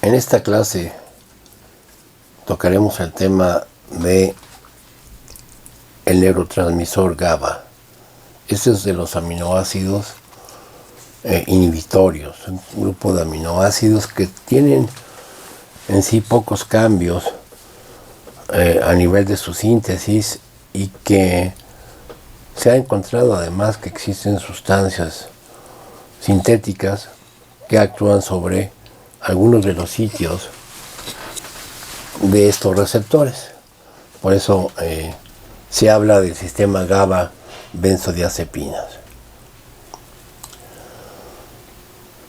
En esta clase tocaremos el tema de el neurotransmisor GABA. Este es de los aminoácidos inhibitorios, un grupo de aminoácidos que tienen en sí pocos cambios a nivel de su síntesis y que se ha encontrado además que existen sustancias sintéticas que actúan sobre algunos de los sitios de estos receptores. Por eso se habla del sistema GABA benzodiazepinas.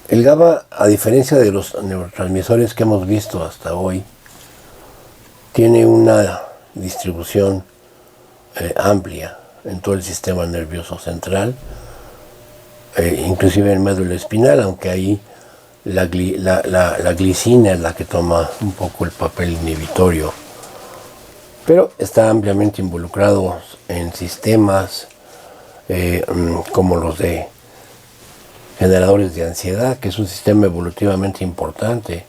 El GABA, a diferencia de los neurotransmisores que hemos visto hasta hoy, tiene una distribución amplia en todo el sistema nervioso central, inclusive en médula espinal, aunque ahí la glicina es la que toma un poco el papel inhibitorio, pero está ampliamente involucrado en sistemas como los de generadores de ansiedad, que es un sistema evolutivamente importante.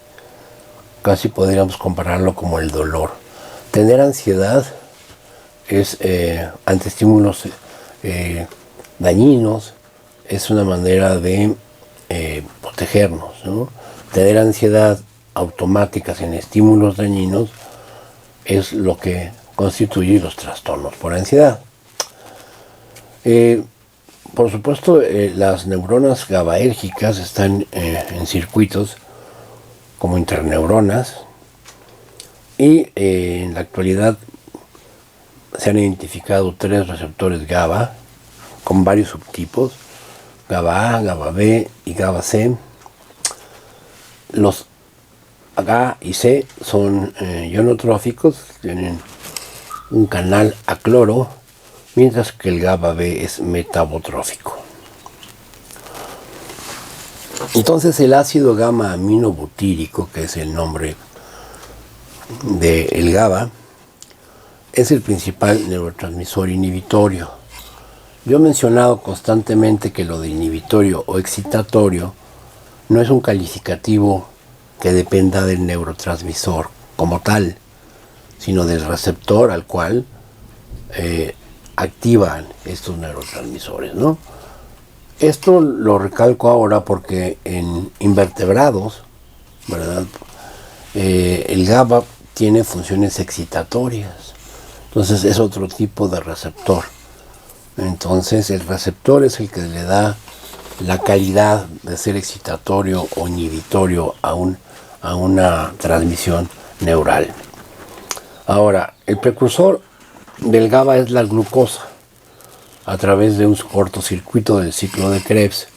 Casi podríamos compararlo como el dolor. Tener ansiedad es ante estímulos dañinos, es una manera de protegernos, ¿no? Tener ansiedad automática sin estímulos dañinos es lo que constituye los trastornos por ansiedad. Por supuesto, las neuronas GABAérgicas están en circuitos como interneuronas y en la actualidad se han identificado 3 receptores GABA con varios subtipos: GABA A, GABA B y GABA C. Los A y C son ionotróficos, tienen un canal a cloro, mientras que el GABA B es metabotrófico. Entonces el ácido gamma aminobutírico, que es el nombre del GABA, es el principal neurotransmisor inhibitorio. Yo he mencionado constantemente que lo de inhibitorio o excitatorio no es un calificativo que dependa del neurotransmisor como tal, sino del receptor al cual activan estos neurotransmisores, ¿no? Esto lo recalco ahora porque en invertebrados, ¿verdad? El GABA tiene funciones excitatorias, entonces es otro tipo de receptor. Entonces el receptor es el que le da la calidad de ser excitatorio o inhibitorio a una transmisión neural. Ahora, el precursor del GABA es la glucosa, a través de un cortocircuito del ciclo de Krebs.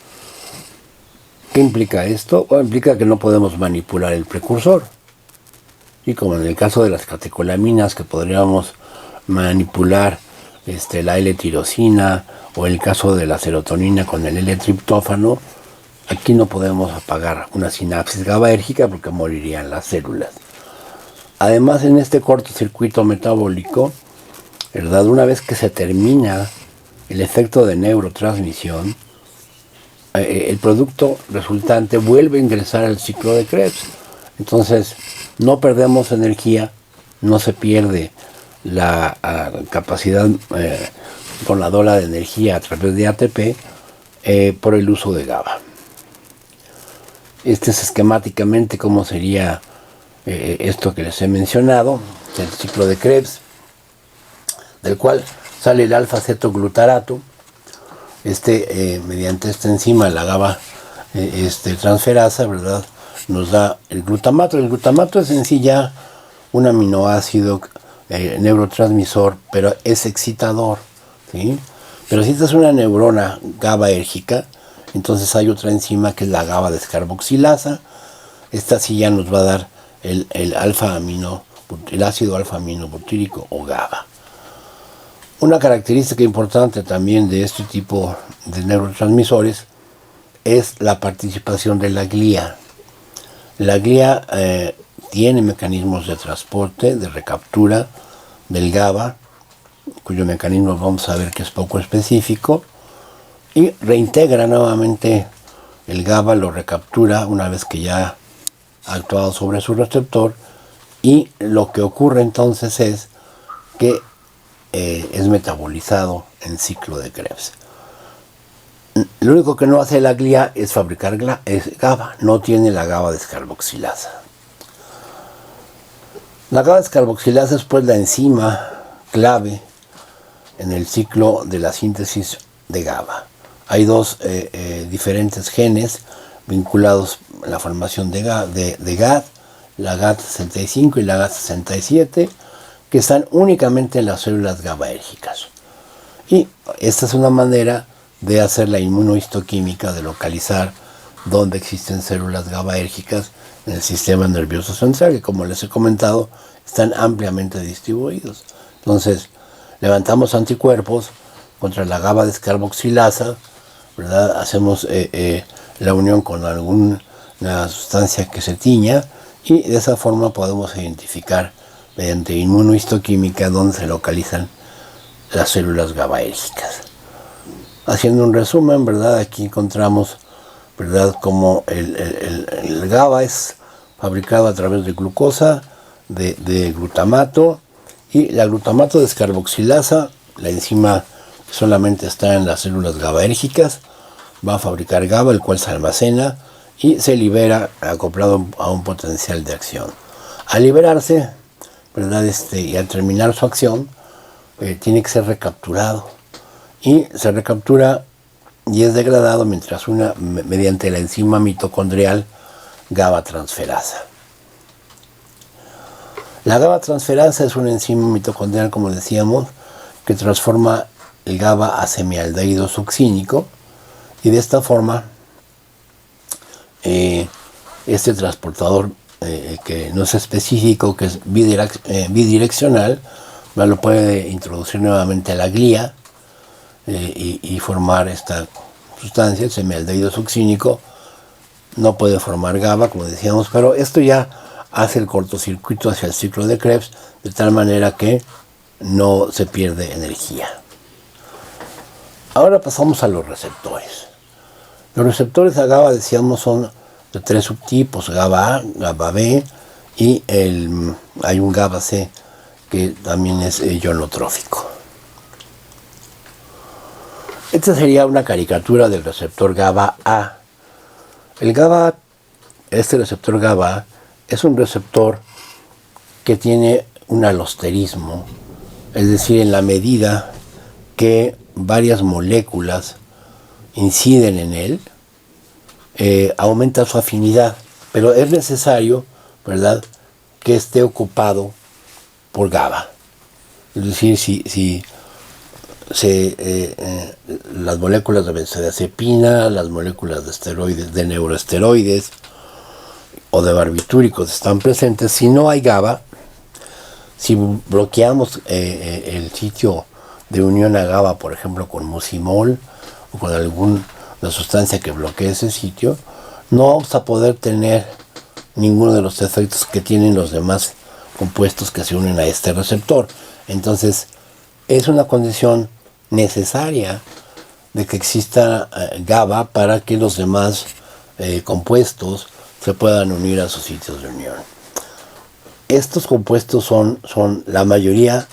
¿Qué implica esto? Bueno, implica que no podemos manipular el precursor. Y como en el caso de las catecolaminas, que podríamos manipular la L-tirosina, o el caso de la serotonina con el L-triptófano, aquí no podemos apagar una sinapsis GABAérgica porque morirían las células. Además, en este cortocircuito metabólico, ¿verdad?, una vez que se termina el efecto de neurotransmisión, el producto resultante vuelve a ingresar al ciclo de Krebs. Entonces, no perdemos energía, no se pierde la capacidad conadora de energía a través de ATP por el uso de GABA. Este es esquemáticamente cómo sería esto que les he mencionado, el ciclo de Krebs, del cual sale el alfa-cetoglutarato. Mediante esta enzima, la GABA transferasa, ¿verdad?, nos da el glutamato. El glutamato es en sí ya un aminoácido neurotransmisor, pero es excitador, ¿sí? Pero si esta es una neurona GABAérgica, entonces hay otra enzima que es la GABA descarboxilasa. Esta sí ya nos va a dar el ácido alfa-aminobutírico o GABA. Una característica importante también de este tipo de neurotransmisores es la participación de la glía. La glía tiene mecanismos de transporte, de recaptura del GABA, cuyo mecanismo vamos a ver que es poco específico, y reintegra nuevamente el GABA, lo recaptura una vez que ya actuado sobre su receptor, y lo que ocurre entonces es que es metabolizado en ciclo de Krebs. Lo único que no hace la glía es fabricar GABA, no tiene la GABA descarboxilasa. La GABA descarboxilasa es pues la enzima clave en el ciclo de la síntesis de GABA. Hay dos diferentes genes vinculados a la formación de GAD, la GAD65 y la GAD67, que están únicamente en las células GABAérgicas. Y esta es una manera de hacer la inmunohistoquímica, de localizar dónde existen células GABAérgicas en el sistema nervioso central, que como les he comentado, están ampliamente distribuidos. Entonces, levantamos anticuerpos contra la GABA descarboxilasa, ¿verdad? Hacemos la unión con alguna sustancia que se tiña, y de esa forma podemos identificar mediante inmunohistoquímica dónde se localizan las células GABAérgicas. Haciendo un resumen, ¿verdad? Aquí encontramos, ¿verdad?, como el GABA es fabricado a través de glucosa, de glutamato, y la glutamato descarboxilasa, la enzima que solamente está en las células GABAérgicas, va a fabricar GABA, el cual se almacena y se libera acoplado a un potencial de acción. Al liberarse, ¿verdad?, y al terminar su acción, tiene que ser recapturado, y se recaptura y es degradado mediante la enzima mitocondrial GABA transferasa. La GABA transferasa es una enzima mitocondrial, como decíamos, que transforma el GABA a semialdehído succínico, y de esta forma este transportador que no es específico, que es bidireccional, lo puede introducir nuevamente a la glía y formar esta sustancia, el semialdehído succínico. No puede formar GABA, como decíamos, pero esto ya hace el cortocircuito hacia el ciclo de Krebs, de tal manera que no se pierde energía. Ahora pasamos a los receptores. Los receptores a GABA, decíamos, son de 3 subtipos: GABA A, GABA B, y hay un GABA C que también es ionotrófico. Esta sería una caricatura del receptor GABA A. Este receptor GABA A es un receptor que tiene un alosterismo, es decir, en la medida que varias moléculas inciden en él, aumenta su afinidad, pero es necesario, ¿verdad?, que esté ocupado por GABA. Es decir, si las moléculas de benzodiazepina, las moléculas de esteroides, de neuroesteroides o de barbitúricos están presentes, si no hay GABA, si bloqueamos el sitio de unión a GABA, por ejemplo, con mucimol o con alguna sustancia que bloquee ese sitio, no vamos a poder tener ninguno de los efectos que tienen los demás compuestos que se unen a este receptor. Entonces, es una condición necesaria de que exista GABA para que los demás compuestos se puedan unir a sus sitios de unión. Estos compuestos son la mayoría,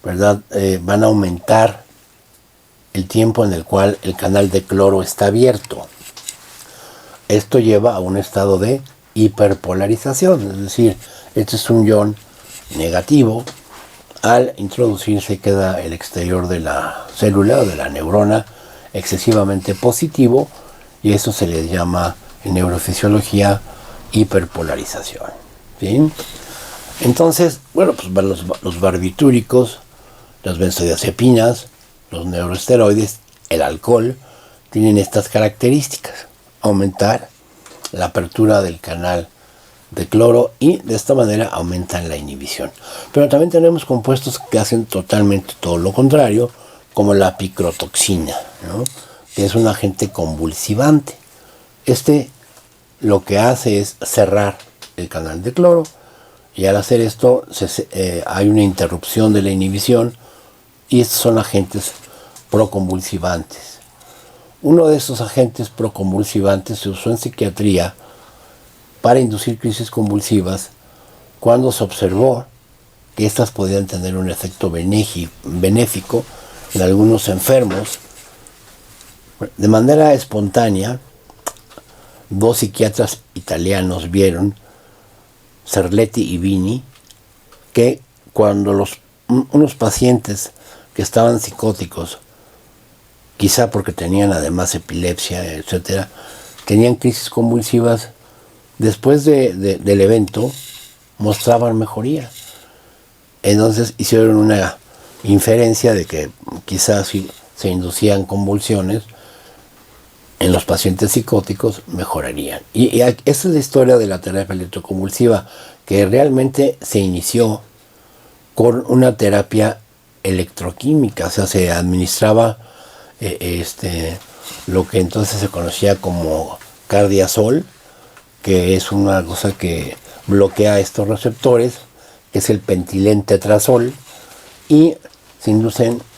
¿verdad?, van a aumentar el tiempo en el cual el canal de cloro está abierto. Esto lleva a un estado de hiperpolarización, es decir, este es un ion negativo. Al introducirse queda el exterior de la célula o de la neurona excesivamente positivo, y eso se le llama en neurofisiología hiperpolarización. ¿Sí? Entonces, bueno, pues los barbitúricos, las benzodiazepinas, los neuroesteroides, el alcohol, tienen estas características: aumentar la apertura del canal de cloro, y de esta manera aumentan la inhibición. Pero también tenemos compuestos que hacen totalmente todo lo contrario, como la picrotoxina, ¿no?, que es un agente convulsivante. Lo que hace es cerrar el canal de cloro, y al hacer esto hay una interrupción de la inhibición, y estos son agentes proconvulsivantes. Uno de estos agentes proconvulsivantes se usó en psiquiatría para inducir crisis convulsivas cuando se observó que éstas podían tener un efecto benéfico en algunos enfermos. De manera espontánea, 2 psiquiatras italianos vieron, Cerletti y Vini, que cuando unos pacientes que estaban psicóticos, quizá porque tenían además epilepsia, etcétera, tenían crisis convulsivas, después del evento mostraban mejoría. Entonces hicieron una inferencia de que quizás si se inducían convulsiones en los pacientes psicóticos mejorarían. Y esta es la historia de la terapia electroconvulsiva, que realmente se inició con una terapia electroquímica, o sea, se administraba lo que entonces se conocía como cardiazol, que es una cosa que bloquea estos receptores, que es el pentilentretrazol, y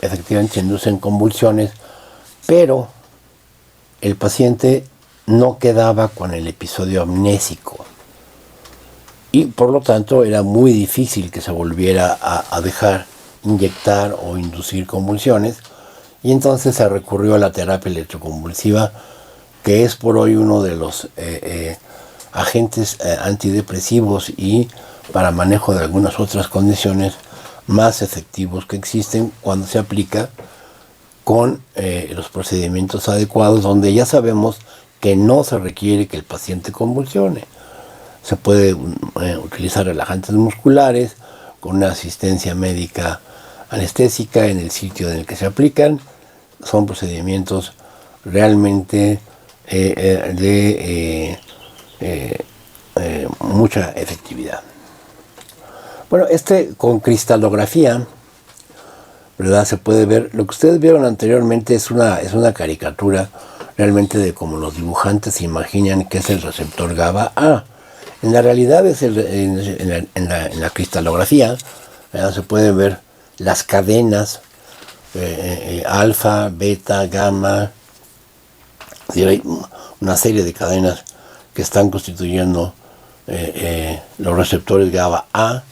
efectivamente se inducen convulsiones, pero el paciente no quedaba con el episodio amnésico y por lo tanto era muy difícil que se volviera a dejar inyectar o inducir convulsiones, y entonces se recurrió a la terapia electroconvulsiva, que es por hoy uno de los agentes antidepresivos y para manejo de algunas otras condiciones más efectivos que existen cuando se aplica con los procedimientos adecuados, donde ya sabemos que no se requiere que el paciente convulsione. Se puede utilizar relajantes musculares con una asistencia médica anestésica en el sitio en el que se aplican. Son procedimientos realmente de mucha efectividad. Bueno, con cristalografía, ¿verdad? Se puede ver, lo que ustedes vieron anteriormente es una caricatura realmente de cómo los dibujantes se imaginan que es el receptor GABA A. En la realidad es en la cristalografía, ¿verdad? Se pueden ver las cadenas alfa, beta, gamma, y hay una serie de cadenas que están constituyendo los receptores GABA A,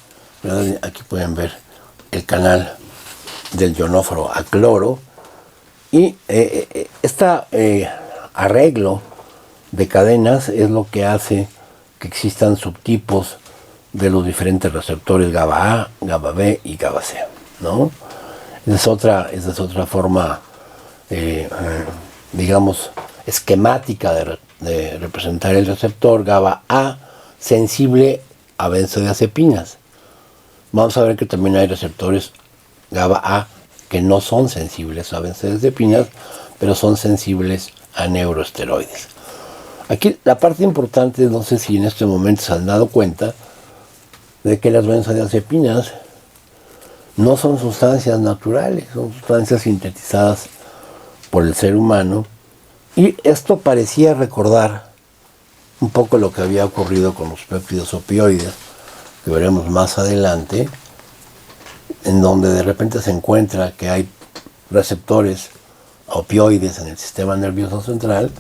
¿verdad? Aquí pueden ver el canal del ionóforo a cloro, y este arreglo de cadenas es lo que hace que existan subtipos de los diferentes receptores GABA A, GABA B y GABA C, ¿no? Esa es otra forma, digamos, esquemática de representar el receptor GABA A sensible a benzodiazepinas. Vamos a ver que también hay receptores GABA A que no son sensibles a benzodiazepinas, pero son sensibles a neuroesteroides. Aquí la parte importante, no sé si en este momento se han dado cuenta, de que las benzodiazepinas no son sustancias naturales, son sustancias sintetizadas por el ser humano, y esto parecía recordar un poco lo que había ocurrido con los péptidos opioides, que veremos más adelante, en donde de repente se encuentra que hay receptores opioides en el sistema nervioso central,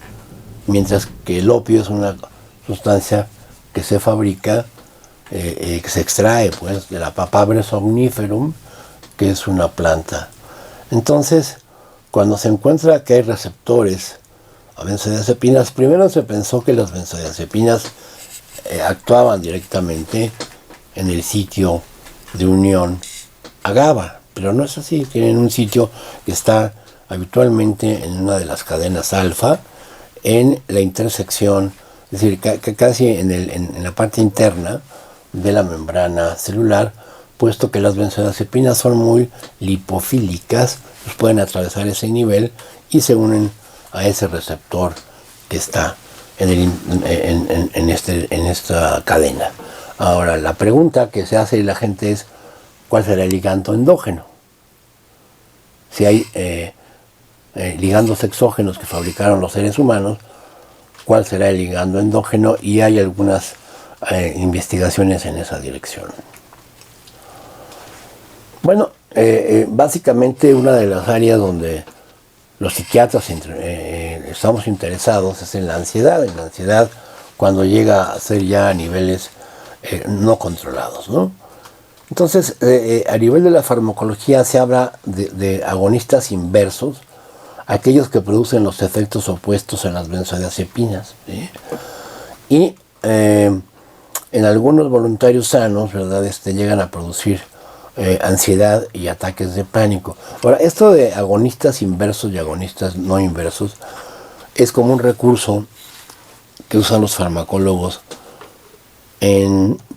mientras que el opio es una sustancia que se fabrica, que se extrae pues de la Papaver somniferum, que es una planta. Entonces, cuando se encuentra que hay receptores a benzodiazepinas, primero se pensó que las benzodiazepinas actuaban directamente en el sitio de unión a GABA, pero no es así. Tienen un sitio que está habitualmente en una de las cadenas alfa, en la intersección, es decir, casi en la parte interna de la membrana celular, puesto que las benzodiazepinas son muy lipofílicas, pues pueden atravesar ese nivel y se unen a ese receptor que está en esta cadena. Ahora, la pregunta que se hace la gente es, ¿cuál será el ligando endógeno? Si hay ligandos exógenos que fabricaron los seres humanos, ¿cuál será el ligando endógeno? Y hay algunas investigaciones en esa dirección. Bueno, básicamente una de las áreas donde los psiquiatras estamos interesados es en la ansiedad cuando llega a ser ya a niveles no controlados, ¿no? Entonces, a nivel de la farmacología se habla de agonistas inversos, aquellos que producen los efectos opuestos en las benzodiazepinas, ¿sí? Y en algunos voluntarios sanos, ¿verdad? Llegan a producir ansiedad y ataques de pánico. Ahora, esto de agonistas inversos y agonistas no inversos es como un recurso que usan los farmacólogos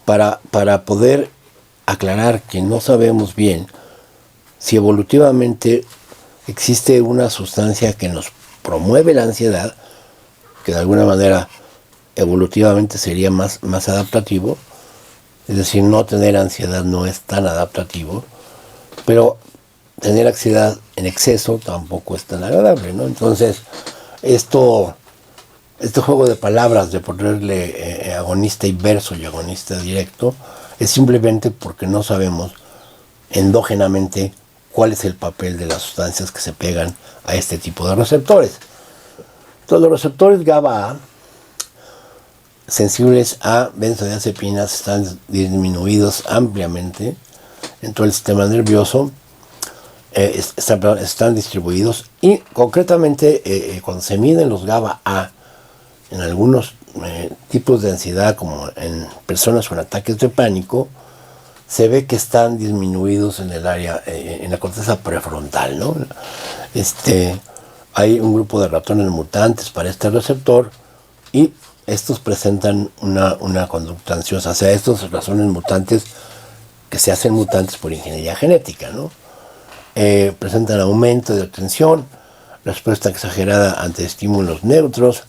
para poder aclarar que no sabemos bien si evolutivamente existe una sustancia que nos promueve la ansiedad, que de alguna manera evolutivamente sería más adaptativo, es decir, no tener ansiedad no es tan adaptativo, pero tener ansiedad en exceso tampoco es tan agradable, ¿no? Entonces, este juego de palabras de ponerle agonista inverso y agonista directo es simplemente porque no sabemos endógenamente cuál es el papel de las sustancias que se pegan a este tipo de receptores. Entonces, los receptores GABA-A sensibles a benzodiazepinas están disminuidos ampliamente en todo el sistema nervioso, están distribuidos, y concretamente cuando se miden los GABA-A en algunos tipos de ansiedad, como en personas con ataques de pánico, se ve que están disminuidos en el área, en la corteza prefrontal, ¿no? Hay un grupo de ratones mutantes para este receptor y estos presentan una conducta ansiosa. O sea, estos ratones mutantes que se hacen mutantes por ingeniería genética, ¿no? Presentan aumento de atención, respuesta exagerada ante estímulos neutros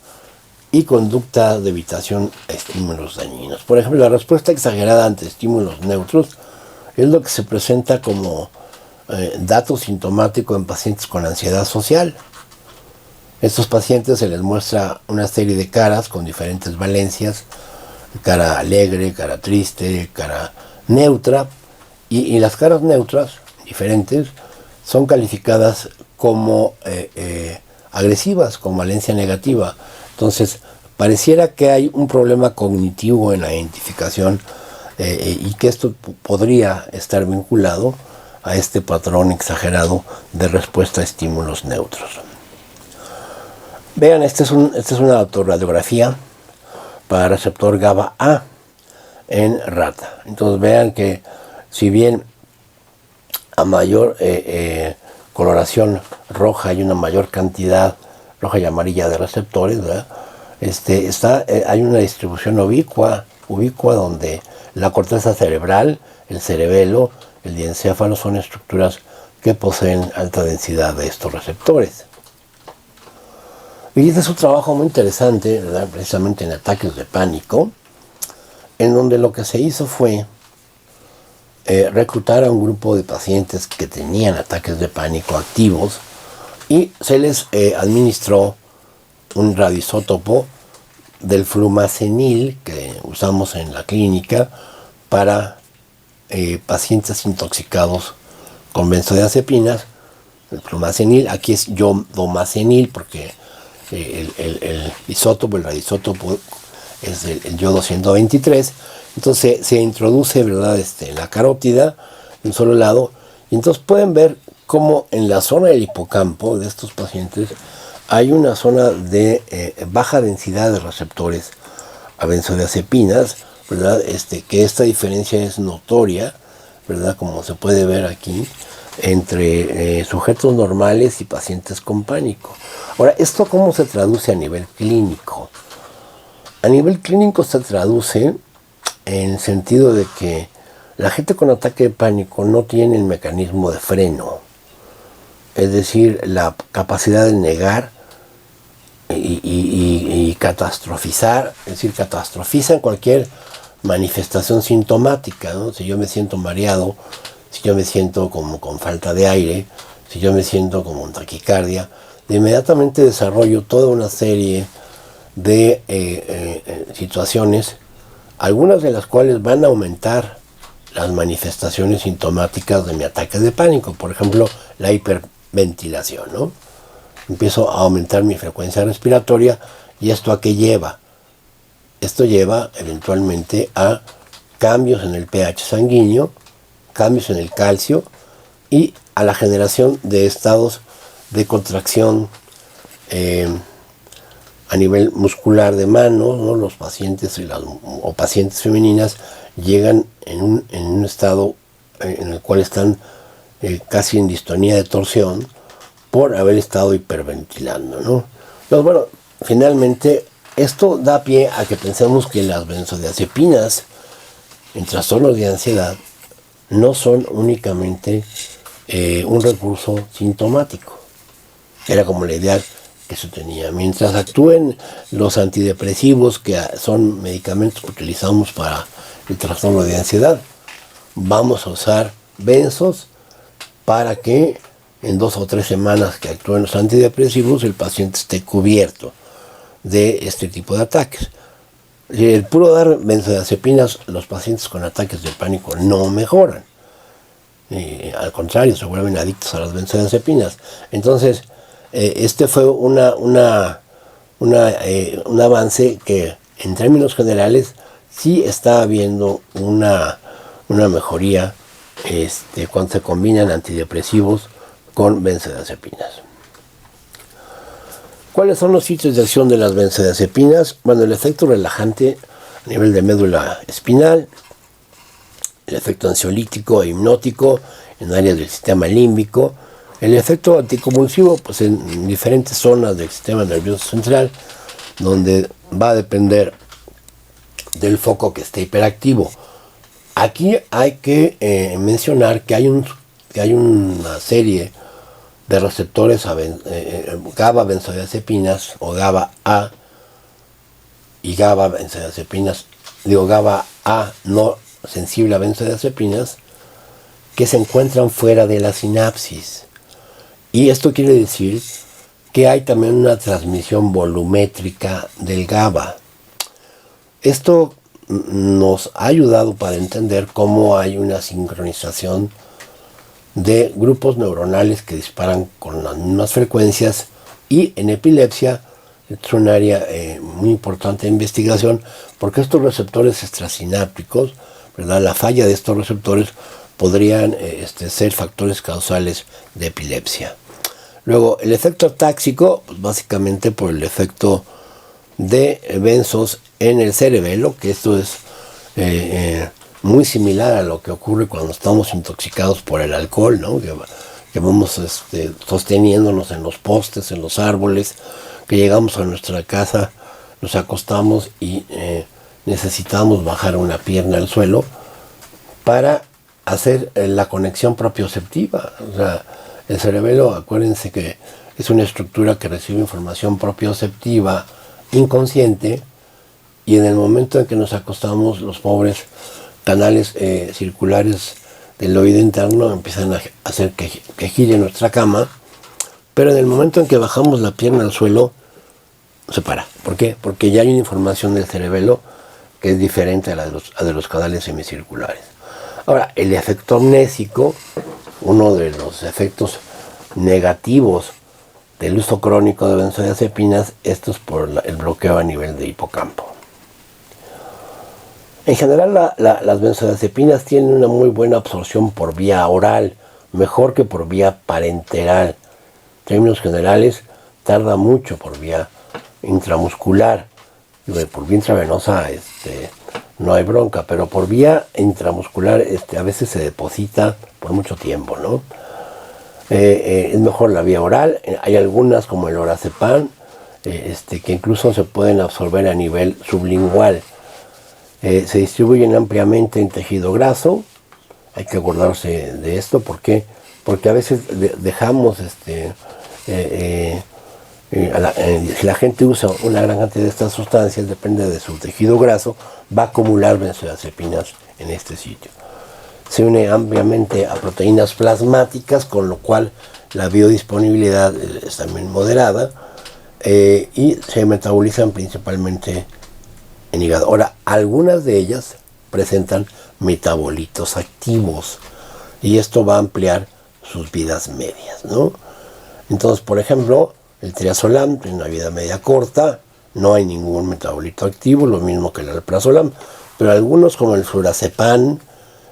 y conducta de evitación a estímulos dañinos. Por ejemplo, la respuesta exagerada ante estímulos neutros es lo que se presenta como dato sintomático en pacientes con ansiedad social. A estos pacientes se les muestra una serie de caras con diferentes valencias: cara alegre, cara triste, cara neutra, y las caras neutras, diferentes, son calificadas como agresivas, con valencia negativa. Entonces, pareciera que hay un problema cognitivo en la identificación y que esto podría estar vinculado a este patrón exagerado de respuesta a estímulos neutros. Vean, esta es una autorradiografía para receptor GABA-A en rata. Entonces vean que si bien a mayor coloración roja hay una mayor cantidad roja y amarilla de receptores, ¿verdad? Hay una distribución ubicua donde la corteza cerebral, el cerebelo, el diencéfalo son estructuras que poseen alta densidad de estos receptores. Y este es un trabajo muy interesante, ¿verdad? Precisamente en ataques de pánico, en donde lo que se hizo fue reclutar a un grupo de pacientes que tenían ataques de pánico activos y se les administró un radioisótopo del flumazenil que usamos en la clínica para pacientes intoxicados con benzodiazepinas. El flumazenil, aquí es yodomacenil porque el isótopo, el radioisótopo es el yodo 123. Entonces se introduce, ¿verdad?, en la carótida de un solo lado, y entonces pueden ver cómo en la zona del hipocampo de estos pacientes hay una zona de baja densidad de receptores a benzodiazepinas, ¿verdad? Que esta diferencia es notoria, ¿verdad?, como se puede ver aquí, entre sujetos normales y pacientes con pánico. Ahora, ¿esto cómo se traduce a nivel clínico? A nivel clínico se traduce en el sentido de que la gente con ataque de pánico no tiene el mecanismo de freno, es decir, la capacidad de negar y catastrofizar, es decir, catastrofizan cualquier manifestación sintomática, ¿no? Si yo me siento mareado, si yo me siento como con falta de aire, si yo me siento como en taquicardia, de inmediatamente desarrollo toda una serie de situaciones, algunas de las cuales van a aumentar las manifestaciones sintomáticas de mi ataque de pánico. Por ejemplo, la hiperventilación, ¿no? Empiezo a aumentar mi frecuencia respiratoria, y ¿esto a qué lleva? esto lleva eventualmente a cambios en el pH sanguíneo, cambios en el calcio y a la generación de estados de contracción a nivel muscular de manos, ¿no? Los pacientes o pacientes femeninas llegan en un estado en el cual están casi en distonía de torsión por haber estado hiperventilando, ¿no? Entonces, bueno, finalmente esto da pie a que pensemos que las benzodiazepinas en trastornos de ansiedad no son únicamente un recurso sintomático. Era como la idea que se tenía. Mientras actúen los antidepresivos, que son medicamentos que utilizamos para el trastorno de ansiedad, vamos a usar benzos para que en 2 o 3 semanas que actúen los antidepresivos el paciente esté cubierto de este tipo de ataques. El puro dar benzodiazepinas, los pacientes con ataques de pánico no mejoran. Al contrario, se vuelven adictos a las benzodiazepinas. Entonces, este fue un avance que en términos generales sí está habiendo una mejoría cuando se combinan antidepresivos con benzodiazepinas. ¿Cuáles son los sitios de acción de las benzodiazepinas? Bueno, el efecto relajante a nivel de médula espinal, el efecto ansiolítico e hipnótico en áreas del sistema límbico, el efecto anticonvulsivo pues en diferentes zonas del sistema nervioso central, donde va a depender del foco que esté hiperactivo. Aquí hay que mencionar que hay una serie de receptores GABA benzodiazepinas o GABA A y GABA benzodiazepinas, GABA A no sensible a benzodiazepinas, que se encuentran fuera de la sinapsis. Y esto quiere decir que hay también una transmisión volumétrica del GABA. Esto nos ha ayudado para entender cómo hay una sincronización de grupos neuronales que disparan con las mismas frecuencias, y en epilepsia es un área muy importante de investigación, porque estos receptores extrasinápticos, ¿verdad? La falla de estos receptores podrían ser factores causales de epilepsia. Luego, el efecto táxico, pues básicamente por el efecto de benzos en el cerebelo, que esto es muy similar a lo que ocurre cuando estamos intoxicados por el alcohol, ¿no? Que vamos sosteniéndonos en los postes, en los árboles, que llegamos a nuestra casa, nos acostamos y necesitamos bajar una pierna al suelo para hacer la conexión propioceptiva. O sea, el cerebelo, acuérdense que es una estructura que recibe información propioceptiva inconsciente, y en el momento en que nos acostamos, los pobres canales circulares del oído interno empiezan a hacer que gire nuestra cama, pero en el momento en que bajamos la pierna al suelo, se para. ¿Por qué? Porque ya hay una información del cerebelo que es diferente a la de los canales semicirculares. Ahora, el efecto amnésico, uno de los efectos negativos del uso crónico de benzodiazepinas, esto es por el bloqueo a nivel de hipocampo. En general, las benzodiazepinas tienen una muy buena absorción por vía oral, mejor que por vía parenteral. En términos generales, tarda mucho por vía intramuscular. Por vía intravenosa no hay bronca, pero por vía intramuscular a veces se deposita por mucho tiempo, ¿no? Es mejor la vía oral. Hay algunas, como el lorazepam, que incluso se pueden absorber a nivel sublingual. Se distribuyen ampliamente en tejido graso. Hay que acordarse de esto. ¿Por qué? Porque a veces dejamos, si la gente usa una gran cantidad de estas sustancias, depende de su tejido graso, va a acumular benzodiazepinas en este sitio. Se une ampliamente a proteínas plasmáticas, con lo cual la biodisponibilidad es también moderada, y se metabolizan principalmente en hígado. Ahora, algunas de ellas presentan metabolitos activos, y esto va a ampliar sus vidas medias, ¿no? Entonces, por ejemplo, el triazolam tiene una vida media corta, no hay ningún metabolito activo, lo mismo que el alprazolam, pero algunos como el flurazepam,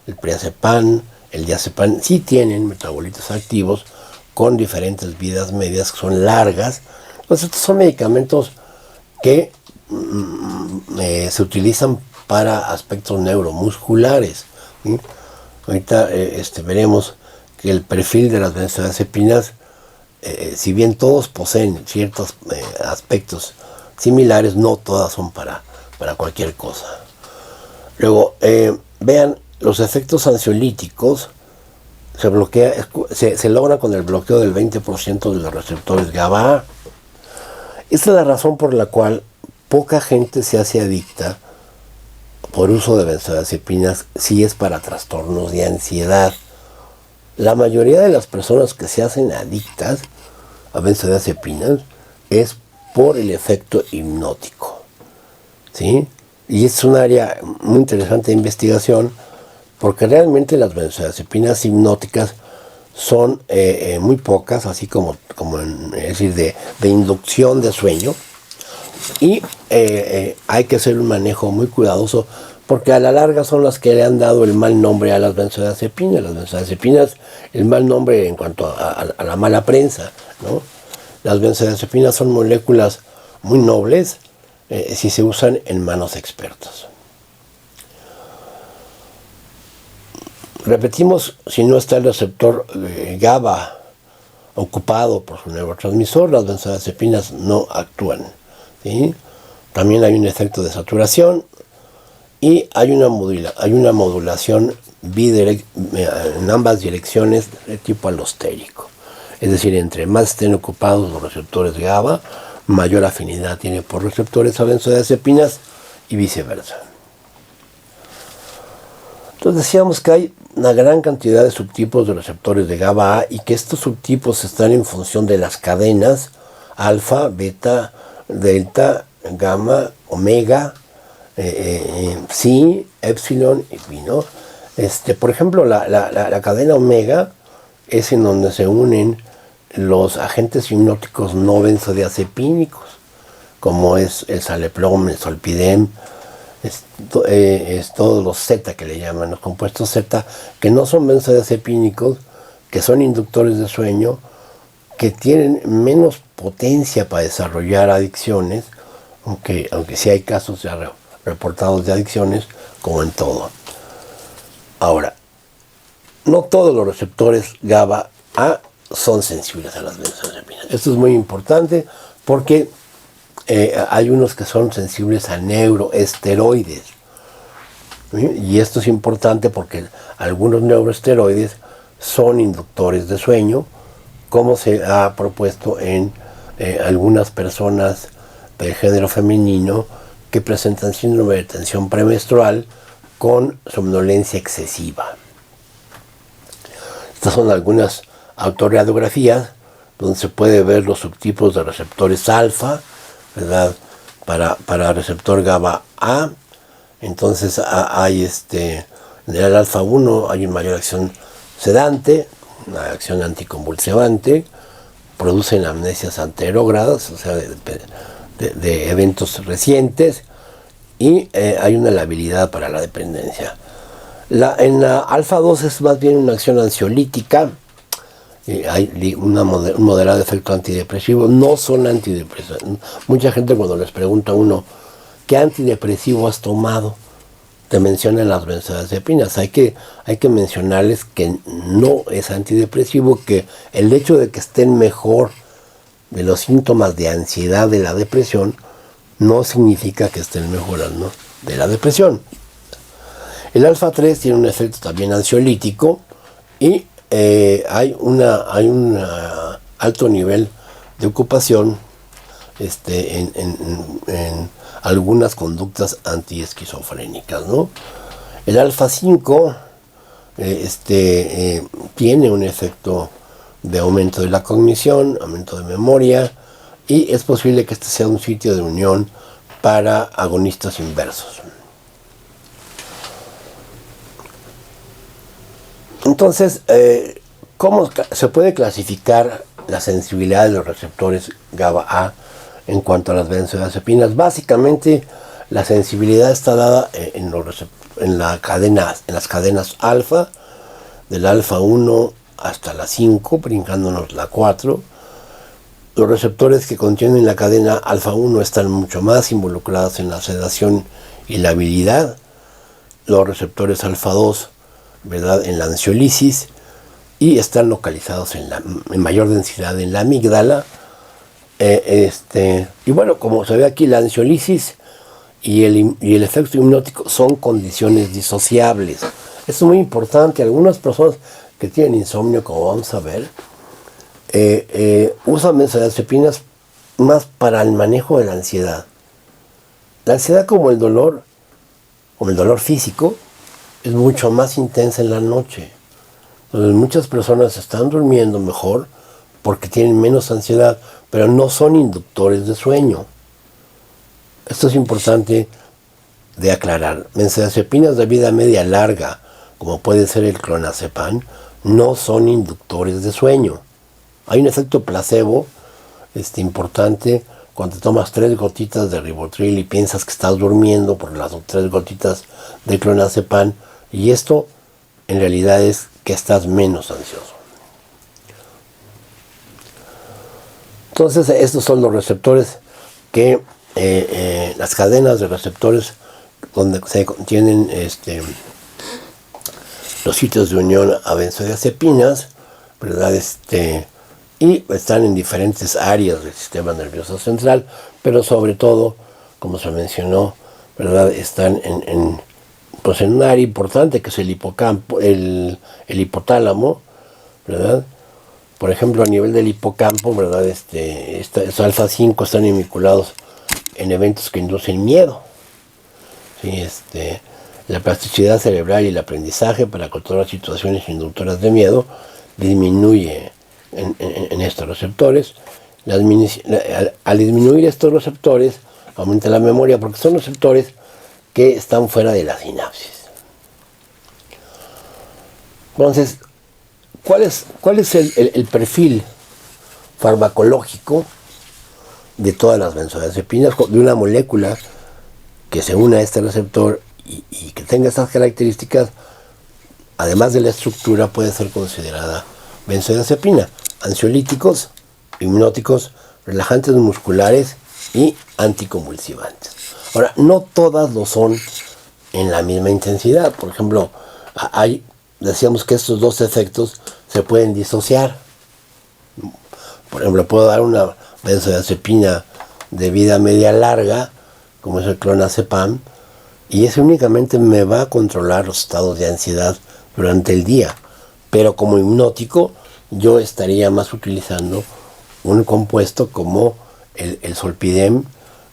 el priazepam, el diazepam, sí tienen metabolitos activos con diferentes vidas medias que son largas. Entonces estos son medicamentos que se utilizan para aspectos neuromusculares, ¿sí? Ahorita veremos que el perfil de las benzodiazepinas, si bien todos poseen ciertos aspectos similares, no todas son para cualquier cosa. Luego, vean, los efectos ansiolíticos se logran con el bloqueo del 20% de los receptores GABA. Esta es la razón por la cual poca gente se hace adicta por uso de benzodiazepinas si es para trastornos de ansiedad. La mayoría de las personas que se hacen adictas a benzodiazepinas es por el efecto hipnótico, ¿sí? Y es un área muy interesante de investigación porque realmente las benzodiazepinas hipnóticas son muy pocas, así como es decir, de inducción de sueño, y hay que hacer un manejo muy cuidadoso porque a la larga son las que le han dado el mal nombre a las benzodiazepinas. Las benzodiazepinas, el mal nombre en cuanto a la mala prensa, ¿no? Las benzodiazepinas son moléculas muy nobles si se usan en manos expertas. Repetimos, si no está el receptor GABA ocupado por su neurotransmisor, las benzodiazepinas no actúan, ¿sí? También hay un efecto de saturación y hay una modulación en ambas direcciones de tipo alostérico. Es decir, entre más estén ocupados los receptores GABA, mayor afinidad tiene por receptores a benzodiazepinas y viceversa. Entonces decíamos que hay una gran cantidad de subtipos de receptores de GABA-A y que estos subtipos están en función de las cadenas alfa, beta, delta, gamma, omega, psi, epsilon y pi, ¿no? Por ejemplo, la cadena omega es en donde se unen los agentes hipnóticos no benzodiazepínicos, como es el saleplom, el zolpidem, es todos los Z que le llaman, los compuestos Z, que no son benzodiazepínicos, que son inductores de sueño, que tienen menos potencia para desarrollar adicciones, aunque sí hay casos ya reportados de adicciones, como en todo. Ahora, no todos los receptores GABA-A son sensibles a las benzodiazepinas. Esto es muy importante porque hay unos que son sensibles a neuroesteroides. ¿Sí? Y esto es importante porque algunos neuroesteroides son inductores de sueño, como se ha propuesto en algunas personas del género femenino que presentan síndrome de tensión premenstrual con somnolencia excesiva. Estas son algunas autorradiografías donde se puede ver los subtipos de receptores alfa, ¿verdad? Para receptor GABA-A. Entonces hay en el alfa 1 hay una mayor acción sedante, una acción anticonvulsivante, producen amnesias anterógradas, o sea, de eventos recientes, y hay una labilidad para la dependencia. En la alfa 2 es más bien una acción ansiolítica, hay un moderado efecto antidepresivo, no son antidepresivos. Mucha gente cuando les pregunta a uno, ¿qué antidepresivo has tomado?, te mencionan las benzodiazepinas. Hay que mencionarles que no es antidepresivo, que el hecho de que estén mejor de los síntomas de ansiedad de la depresión no significa que estén mejorando de la depresión. El alfa 3 tiene un efecto también ansiolítico y hay un alto nivel de ocupación en algunas conductas antiesquizofrénicas, ¿no? El alfa 5 tiene un efecto de aumento de la cognición, aumento de memoria, y es posible que este sea un sitio de unión para agonistas inversos. Entonces, ¿cómo se puede clasificar la sensibilidad de los receptores GABA-A en cuanto a las benzodiazepinas. Básicamente, la sensibilidad está dada en las cadenas alfa, del alfa 1 hasta la 5, brincándonos la 4. Los receptores que contienen la cadena alfa 1 están mucho más involucrados en la sedación y la habilidad. Los receptores alfa 2, ¿verdad?, en la ansiolisis, y están localizados en mayor densidad en la amígdala. Y bueno, como se ve aquí, la ansiolisis y el efecto hipnótico son condiciones disociables. Esto es muy importante. Algunas personas que tienen insomnio, como vamos a ver, usan benzodiazepinas más para el manejo de la ansiedad. La ansiedad, como el dolor físico, es mucho más intensa en la noche. Entonces muchas personas están durmiendo mejor porque tienen menos ansiedad, pero no son inductores de sueño. Esto es importante de aclarar. Benzodiazepinas de vida media larga, como puede ser el clonazepam, no son inductores de sueño. Hay un efecto placebo importante cuando tomas 3 gotitas de ribotril y piensas que estás durmiendo por las 3 gotitas de clonazepam, y esto en realidad es que estás menos ansioso. Entonces, estos son los receptores que, las cadenas de receptores donde se contienen los sitios de unión a benzodiazepinas, ¿verdad? Y están en diferentes áreas del sistema nervioso central, pero sobre todo, como se mencionó, ¿verdad?, están en un área importante que es el hipocampo, el hipotálamo, ¿verdad? Por ejemplo, a nivel del hipocampo, ¿verdad?, estos alfa 5 están vinculados en eventos que inducen miedo. ¿Sí? La plasticidad cerebral y el aprendizaje para controlar situaciones inductoras de miedo disminuye en estos receptores. Al disminuir estos receptores, aumenta la memoria, porque son receptores que están fuera de la sinapsis. Entonces, ¿cuál es el perfil farmacológico de todas las benzodiazepinas? De una molécula que se une a este receptor y que tenga estas características, además de la estructura, puede ser considerada benzodiazepina. Ansiolíticos, hipnóticos, relajantes musculares y anticonvulsivantes. Ahora, no todas lo son en la misma intensidad. Por ejemplo, decíamos que estos dos efectos se pueden disociar. Por ejemplo, puedo dar una benzodiazepina de vida media larga, como es el clonazepam, y ese únicamente me va a controlar los estados de ansiedad durante el día. Pero como hipnótico, yo estaría más utilizando un compuesto como el Zolpidem,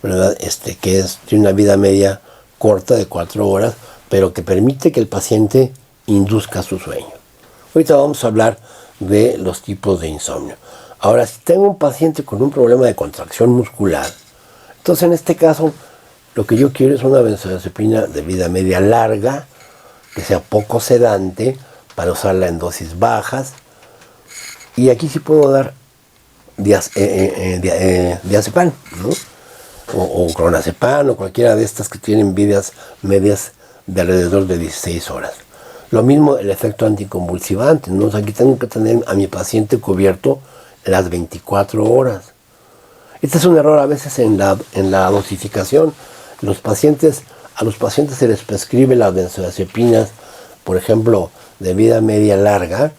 ¿verdad? Que tiene una vida media corta de 4 horas, pero que permite que el paciente induzca su sueño. Ahorita vamos a hablar de los tipos de insomnio. Ahora, si tengo un paciente con un problema de contracción muscular, entonces en este caso lo que yo quiero es una benzodiazepina de vida media larga, que sea poco sedante, para usarla en dosis bajas. Y aquí sí puedo dar diazepam, ¿no? O clonazepam, o cualquiera de estas que tienen vidas medias de alrededor de 16 horas. Lo mismo el efecto anticonvulsivante, ¿no? O sea, aquí tengo que tener a mi paciente cubierto las 24 horas. Este es un error a veces en la dosificación. A los pacientes se les prescribe las benzodiazepinas, por ejemplo, de vida media larga,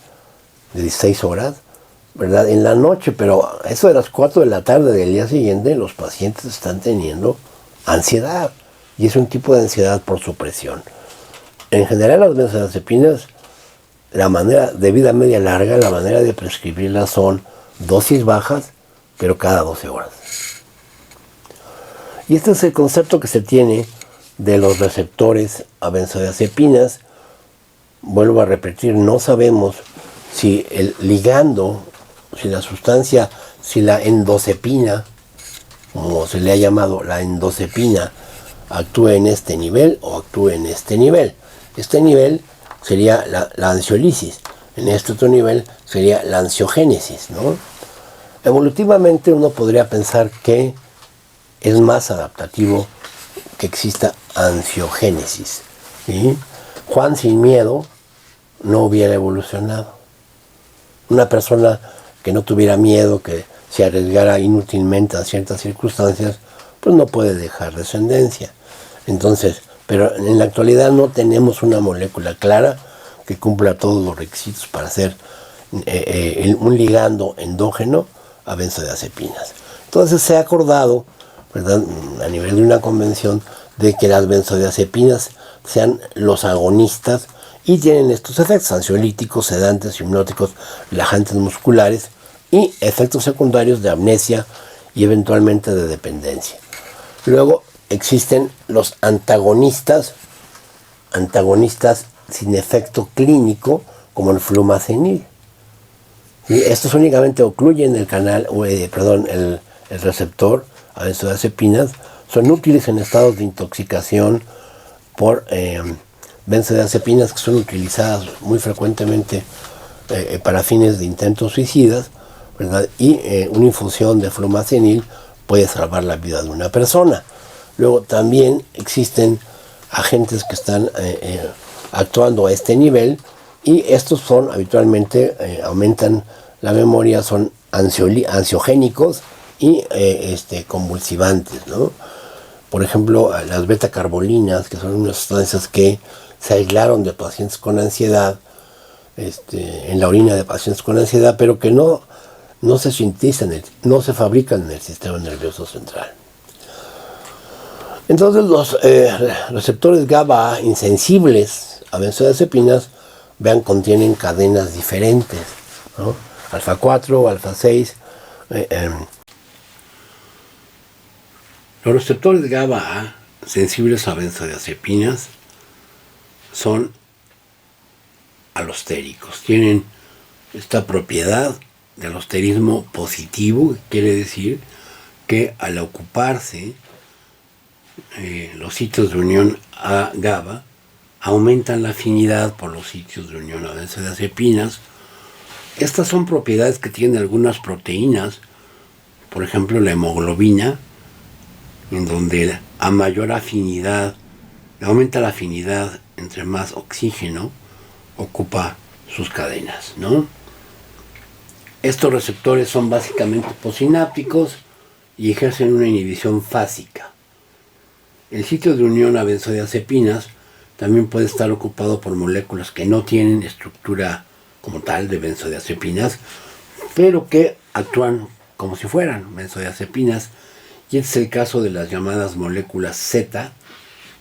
de 16 horas, ¿verdad?, en la noche, pero a eso de las 4 de la tarde del día siguiente, los pacientes están teniendo ansiedad, y es un tipo de ansiedad por supresión. En general, las benzodiazepinas, la manera de vida media larga, la manera de prescribirlas son dosis bajas, pero cada 12 horas. Y este es el concepto que se tiene de los receptores a benzodiazepinas. Vuelvo a repetir, no sabemos si el ligando, si la sustancia, si la endozepina, como se le ha llamado la endozepina, actúa en este nivel o actúa en este nivel. Este nivel sería la ansiolisis, en este otro nivel sería la ansiogénesis, ¿no? Evolutivamente uno podría pensar que es más adaptativo que exista ansiogénesis, ¿sí? Juan sin miedo no hubiera evolucionado. Una persona que no tuviera miedo, que se arriesgara inútilmente a ciertas circunstancias, pues no puede dejar descendencia. Entonces, pero en la actualidad no tenemos una molécula clara que cumpla todos los requisitos para hacer un ligando endógeno a benzodiazepinas. Entonces se ha acordado, ¿verdad?, a nivel de una convención, de que las benzodiazepinas sean los agonistas y tienen estos efectos ansiolíticos, sedantes, hipnóticos, relajantes musculares y efectos secundarios de amnesia y eventualmente de dependencia. Luego existen los antagonistas sin efecto clínico, como el flumazenil. ¿Sí? Estos únicamente ocluyen el canal, el receptor a benzodiazepinas, son útiles en estados de intoxicación por benzodiazepinas que son utilizadas muy frecuentemente para fines de intentos suicidas, ¿verdad? Y una infusión de flumazenil puede salvar la vida de una persona. Luego también existen agentes que están actuando a este nivel y estos son habitualmente, aumentan la memoria, son ansiogénicos y convulsivantes, ¿no? Por ejemplo, las betacarbolinas, que son unas sustancias que se aislaron de pacientes con ansiedad, en la orina de pacientes con ansiedad, pero que no se sintetizan, no se fabrican en el sistema nervioso central. Entonces los receptores GABA insensibles a benzodiazepinas, contienen cadenas diferentes, ¿no? Alfa 4, alfa 6. Los receptores GABA sensibles a benzodiazepinas son alostéricos. Tienen esta propiedad de alosterismo positivo, que quiere decir que al ocuparse los sitios de unión a GABA, aumentan la afinidad por los sitios de unión a benzodiazepinas. Estas son propiedades que tienen algunas proteínas, por ejemplo la hemoglobina, en donde a mayor afinidad, aumenta la afinidad entre más oxígeno ocupa sus cadenas, ¿no? Estos receptores son básicamente posinápticos y ejercen una inhibición fásica. El sitio de unión a benzodiazepinas también puede estar ocupado por moléculas que no tienen estructura como tal de benzodiazepinas, pero que actúan como si fueran benzodiazepinas, y este es el caso de las llamadas moléculas Z,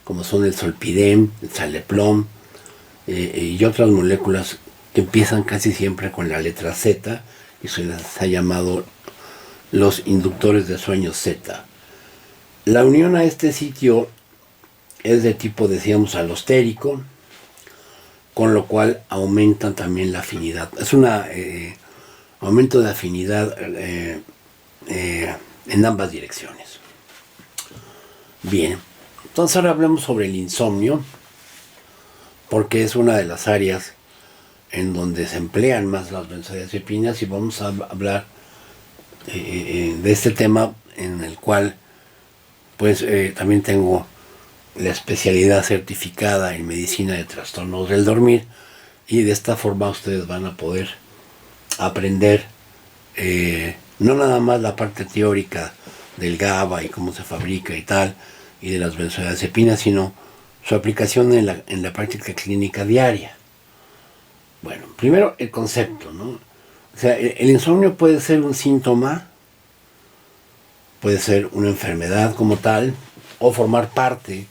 como son el zolpidem, el zaleplom, y otras moléculas que empiezan casi siempre con la letra Z, y se les ha llamado los inductores de sueño Z. La unión a este sitio es de tipo, decíamos, alostérico, con lo cual aumentan también la afinidad. Es un aumento de afinidad en ambas direcciones. Bien, entonces ahora hablemos sobre el insomnio, porque es una de las áreas en donde se emplean más las benzodiazepinas, y vamos a hablar de este tema, en el cual pues también tengo la especialidad certificada en medicina de trastornos del dormir, y de esta forma ustedes van a poder aprender no nada más la parte teórica del GABA y cómo se fabrica y tal, y de las benzodiazepinas, sino su aplicación en la práctica clínica diaria. Bueno, primero el concepto, ¿no? O sea, el insomnio puede ser un síntoma, puede ser una enfermedad como tal, o formar parte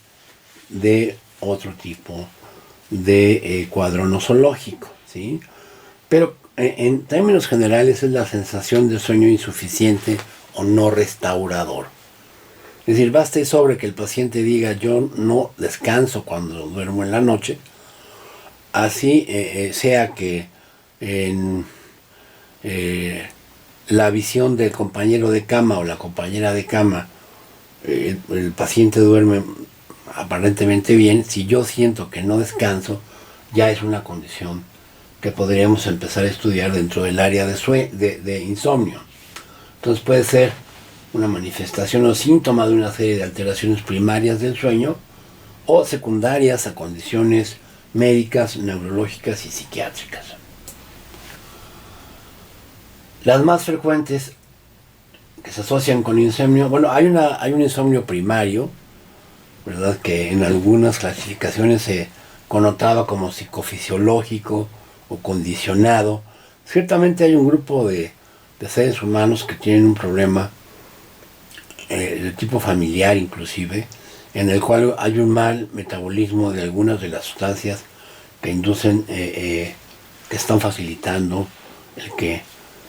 de otro tipo de cuadro nosológico, ¿sí? Pero en términos generales es la sensación de sueño insuficiente o no restaurador. Es decir, basta y sobre que el paciente diga: yo no descanso cuando duermo en la noche, así sea que en la visión del compañero de cama o la compañera de cama el paciente duerme aparentemente bien. Si yo siento que no descanso, ya es una condición que podríamos empezar a estudiar dentro del área de insomnio. Entonces puede ser una manifestación o síntoma de una serie de alteraciones primarias del sueño o secundarias a condiciones médicas, neurológicas y psiquiátricas. Las más frecuentes que se asocian con insomnio, bueno, hay un insomnio primario, ¿verdad?, que en algunas clasificaciones se connotaba como psicofisiológico o condicionado. Ciertamente hay un grupo de seres humanos que tienen un problema de tipo familiar inclusive, en el cual hay un mal metabolismo de algunas de las sustancias que inducen, que están facilitando el que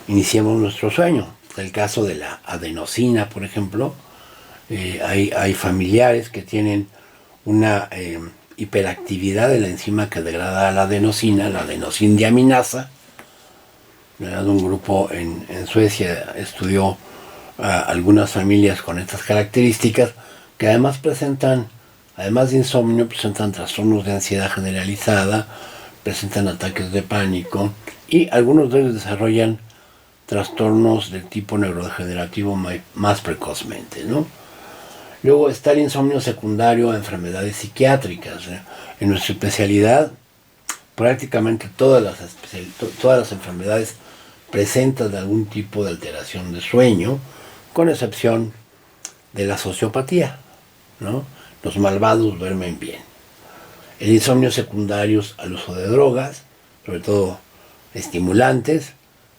iniciemos nuestro sueño. El caso de la adenosina, por ejemplo, hay familiares que tienen una hiperactividad de la enzima que degrada la adenosindiaminasa. Un grupo en Suecia estudió a algunas familias con estas características que además presentan, además de insomnio, presentan trastornos de ansiedad generalizada, presentan ataques de pánico y algunos de ellos desarrollan trastornos del tipo neurodegenerativo más precozmente, ¿no? Luego está el insomnio secundario a enfermedades psiquiátricas. En nuestra especialidad, prácticamente todas las enfermedades presentan algún tipo de alteración de sueño, con excepción de la sociopatía, ¿no? Los malvados duermen bien. El insomnio secundario al uso de drogas, sobre todo estimulantes,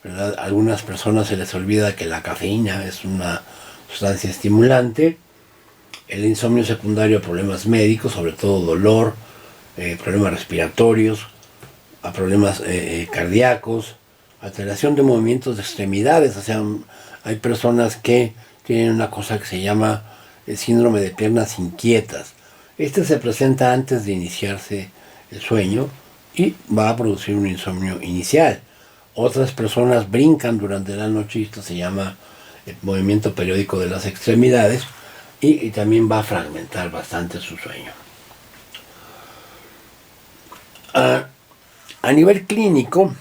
¿verdad? A algunas personas se les olvida que la cafeína es una sustancia estimulante. El insomnio secundario a problemas médicos, sobre todo dolor, problemas respiratorios, a problemas cardíacos, alteración de movimientos de extremidades. O sea, hay personas que tienen una cosa que se llama el síndrome de piernas inquietas. Este se presenta antes de iniciarse el sueño y va a producir un insomnio inicial. Otras personas brincan durante la noche y esto se llama el movimiento periódico de las extremidades y también va a fragmentar bastante su sueño. A nivel clínico,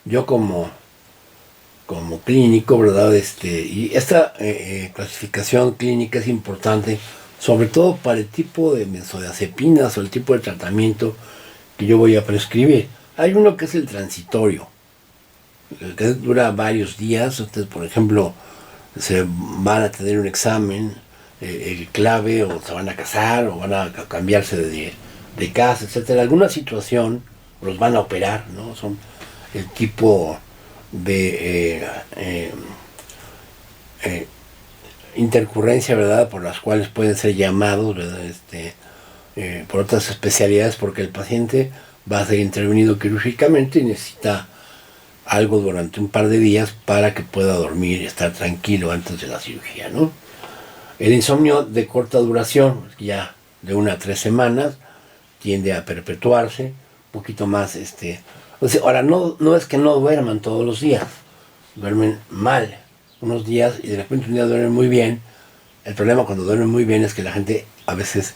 yo como clínico, ¿verdad? Y esta clasificación clínica es importante, sobre todo para el tipo de benzodiazepinas o el tipo de tratamiento que yo voy a prescribir. Hay uno que es el transitorio, que dura varios días. Ustedes, por ejemplo, se van a tener un examen clave, o se van a casar, o van a cambiarse de casa, etcétera. Alguna situación, los van a operar, ¿no? Son el tipo de intercurrencia, ¿verdad?, por las cuales pueden ser llamados, ¿verdad?, por otras especialidades, porque el paciente va a ser intervenido quirúrgicamente y necesita algo durante un par de días para que pueda dormir y estar tranquilo antes de la cirugía, ¿no? El insomnio de corta duración, ya de 1 a 3 semanas, tiende a perpetuarse, un poquito más, o sea, ahora no es que no duerman todos los días, duermen mal unos días y de repente un día duermen muy bien. El problema cuando duermen muy bien es que la gente a veces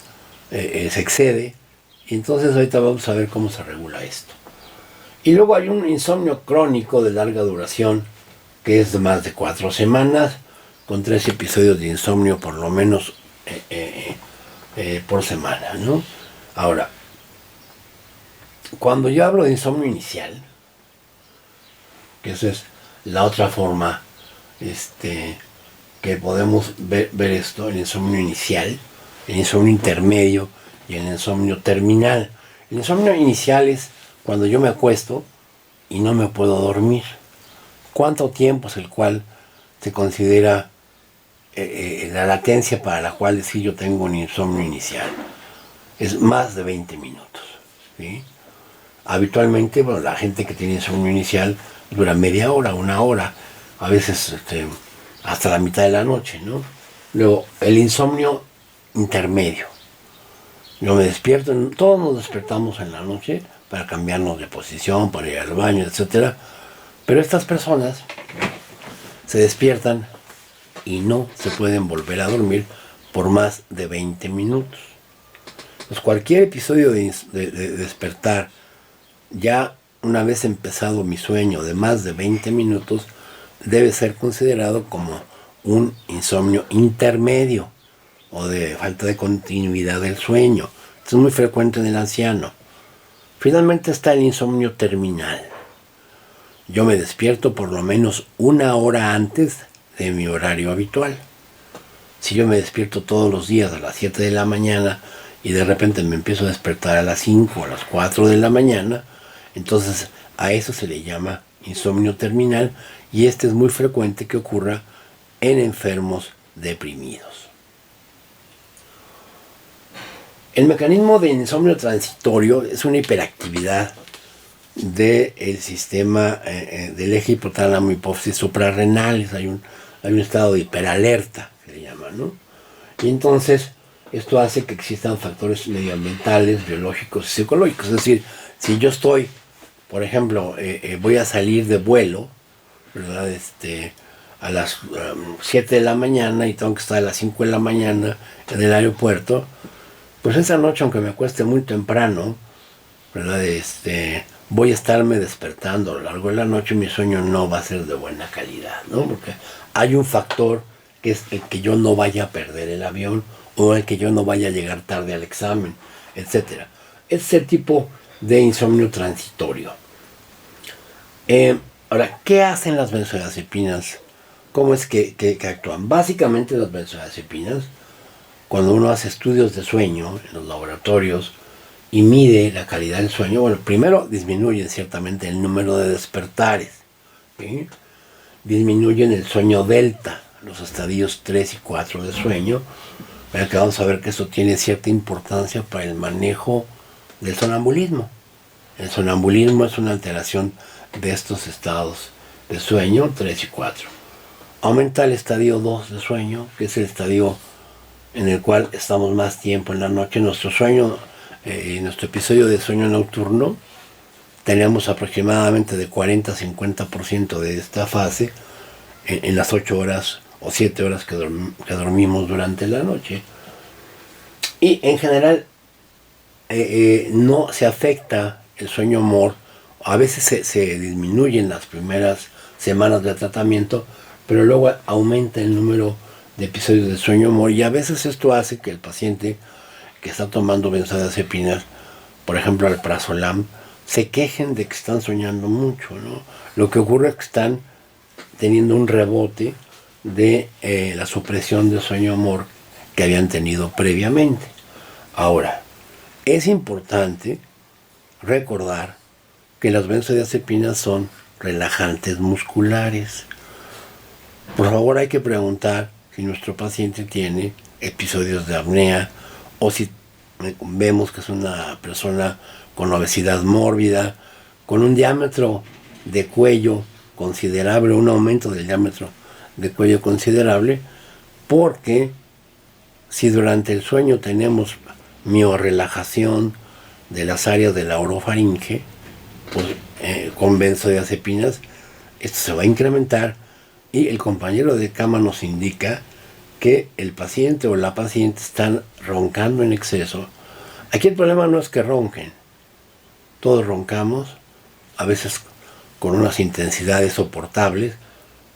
se excede, y entonces ahorita vamos a ver cómo se regula esto. Y luego hay un insomnio crónico de larga duración, que es de más de 4 semanas, con 3 episodios de insomnio por lo menos por semana, ¿no? Ahora, cuando yo hablo de insomnio inicial, que esa es la otra forma que podemos ver esto, el insomnio inicial, el insomnio intermedio y el insomnio terminal. El insomnio inicial es cuando yo me acuesto y no me puedo dormir. ¿Cuánto tiempo es el cual se considera la latencia para la cual decir yo tengo un insomnio inicial? Es más de 20 minutos, ¿sí? Habitualmente, bueno, la gente que tiene insomnio inicial dura media hora, 1 hora, a veces hasta la mitad de la noche, ¿no? Luego, el insomnio intermedio. Yo me despierto, todos nos despertamos en la noche para cambiarnos de posición, para ir al baño, etc. Pero estas personas se despiertan y no se pueden volver a dormir por más de 20 minutos. Pues cualquier episodio de despertar, ya una vez empezado mi sueño de más de 20 minutos, debe ser considerado como un insomnio intermedio o de falta de continuidad del sueño. Esto es muy frecuente en el anciano. Finalmente está el insomnio terminal. Yo me despierto por lo menos 1 hora antes de mi horario habitual. Si yo me despierto todos los días a las 7 de la mañana y de repente me empiezo a despertar a las 5 o a las 4 de la mañana, entonces a eso se le llama insomnio terminal, y este es muy frecuente que ocurra en enfermos deprimidos. El mecanismo de insomnio transitorio es una hiperactividad del sistema del eje hipotálamo hipófisis suprarrenales. Hay un estado de hiperalerta, que se llama, ¿no? Y entonces esto hace que existan factores medioambientales, biológicos y psicológicos. Es decir, si yo estoy, por ejemplo, voy a salir de vuelo, ¿verdad? A las 7 de la mañana y tengo que estar a las 5 de la mañana en el aeropuerto, pues esa noche, aunque me acueste muy temprano, ¿verdad? Voy a estarme despertando a lo largo de la noche y mi sueño no va a ser de buena calidad, ¿no? Porque hay un factor que es el que yo no vaya a perder el avión o el que yo no vaya a llegar tarde al examen, etc. Es el tipo de insomnio transitorio. Ahora, ¿qué hacen las benzodiazepinas? ¿Cómo es que actúan? Básicamente las benzodiazepinas, cuando uno hace estudios de sueño en los laboratorios y mide la calidad del sueño, bueno, primero disminuyen ciertamente el número de despertares, ¿sí? Disminuyen el sueño delta, los estadios 3 y 4 de sueño, pero que vamos a ver que eso tiene cierta importancia para el manejo del sonambulismo. El sonambulismo es una alteración de estos estados de sueño 3 y 4. Aumenta el estadio 2 de sueño, que es el estadio en el cual estamos más tiempo en la noche. Nuestro sueño, nuestro episodio de sueño nocturno, tenemos aproximadamente de 40 a 50% de esta fase en las 8 horas o 7 horas que dormimos durante la noche. Y en general no se afecta el sueño MOR. A veces se disminuye en las primeras semanas de tratamiento, pero luego aumenta el número de episodios de sueño MOR, y a veces esto hace que el paciente que está tomando benzodiazepinas, por ejemplo alprazolam, se quejen de que están soñando mucho, ¿no? Lo que ocurre es que están teniendo un rebote de la supresión de sueño MOR que habían tenido previamente. Ahora, es importante recordar que las benzodiazepinas son relajantes musculares. Por favor, hay que preguntar si nuestro paciente tiene episodios de apnea o si vemos que es una persona con obesidad mórbida, con un diámetro de cuello considerable, un aumento del diámetro de cuello considerable, porque si durante el sueño tenemos miorrelajación de las áreas de la orofaringe, pues, con benzodiazepinas, esto se va a incrementar y el compañero de cama nos indica que el paciente o la paciente están roncando en exceso. Aquí el problema no es que ronquen, todos roncamos, a veces con unas intensidades soportables,